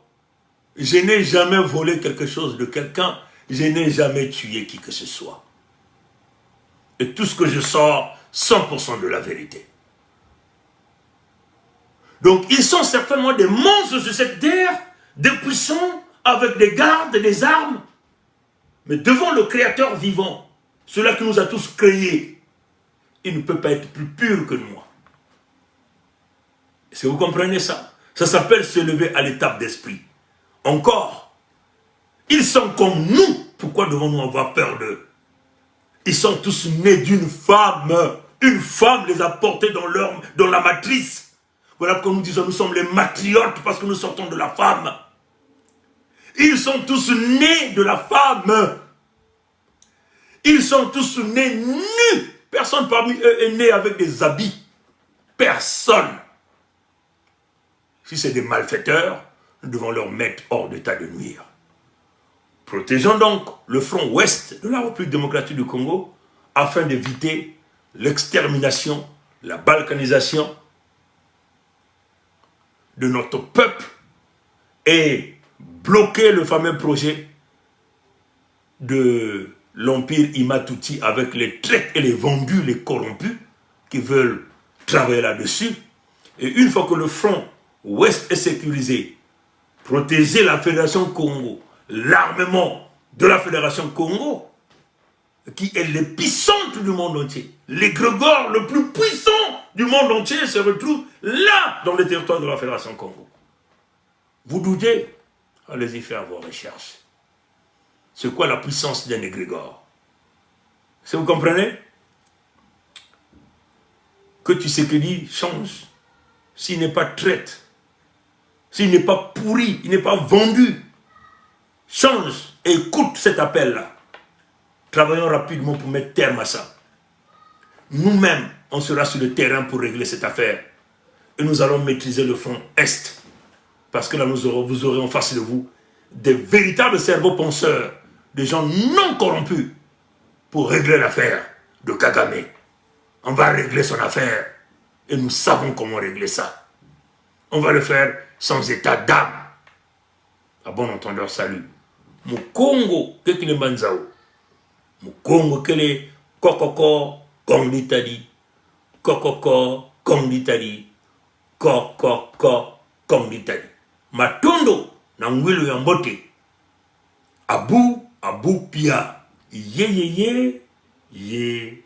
Je n'ai jamais volé quelque chose de quelqu'un, je n'ai jamais tué qui que ce soit. Et tout ce que je sors, 100% de la vérité. Donc ils sont certainement des monstres sur cette terre, des puissants, avec des gardes, des armes. Mais devant le Créateur vivant, celui qui nous a tous créés, il ne peut pas être plus pur que moi. Est-ce que vous comprenez ça? Ça s'appelle se lever à l'étape d'esprit. Encore, ils sont comme nous. Pourquoi devons-nous avoir peur d'eux? Ils sont tous nés d'une femme. Une femme les a portés dans la matrice. Voilà pourquoi nous disons nous sommes les matriotes parce que nous sortons de la femme. Ils sont tous nés de la femme. Ils sont tous nés nus. Personne parmi eux est né avec des habits. Personne. Si c'est des malfaiteurs, nous devons leur mettre hors d'état de nuire. Protégeons donc le front ouest de la République démocratique du Congo afin d'éviter l'extermination, la balkanisation de notre peuple et bloquer le fameux projet de l'empire Imatuti avec les traites et les vendus, les corrompus qui veulent travailler là-dessus. Et une fois que le front ouest est sécurisé, protéger la Fédération Congo, l'armement de la Fédération Congo, qui est l'épicentre du monde entier. L'égrégore le plus puissant du monde entier se retrouve là, dans le territoire de la Fédération Congo. Vous doutez? Allez-y faire vos recherches. C'est quoi la puissance d'un égrégore? Est-ce que vous comprenez? Que tu sais que dit change. S'il n'est pas traite, s'il n'est pas pourri, il n'est pas vendu, change et écoute cet appel-là. Travaillons rapidement pour mettre terme à ça. Nous-mêmes, on sera sur le terrain pour régler cette affaire. Et nous allons maîtriser le front Est. Parce que là, vous aurez en face de vous des véritables cerveaux penseurs, des gens non corrompus pour régler l'affaire de Kagame. On va régler son affaire et nous savons comment régler ça. On va le faire sans état d'âme. À bon entendeur, salut. Mon Congo, qu'est-ce qu'il est manzao? Mon Congo, quel est Kokoko, Kong d'Italie. Kokoko, Kong d'Italie. Kokoko, Kong d'Italie. Matondo, Nangwilo Yambote. Abu Pia. Ye, ye, ye, ye.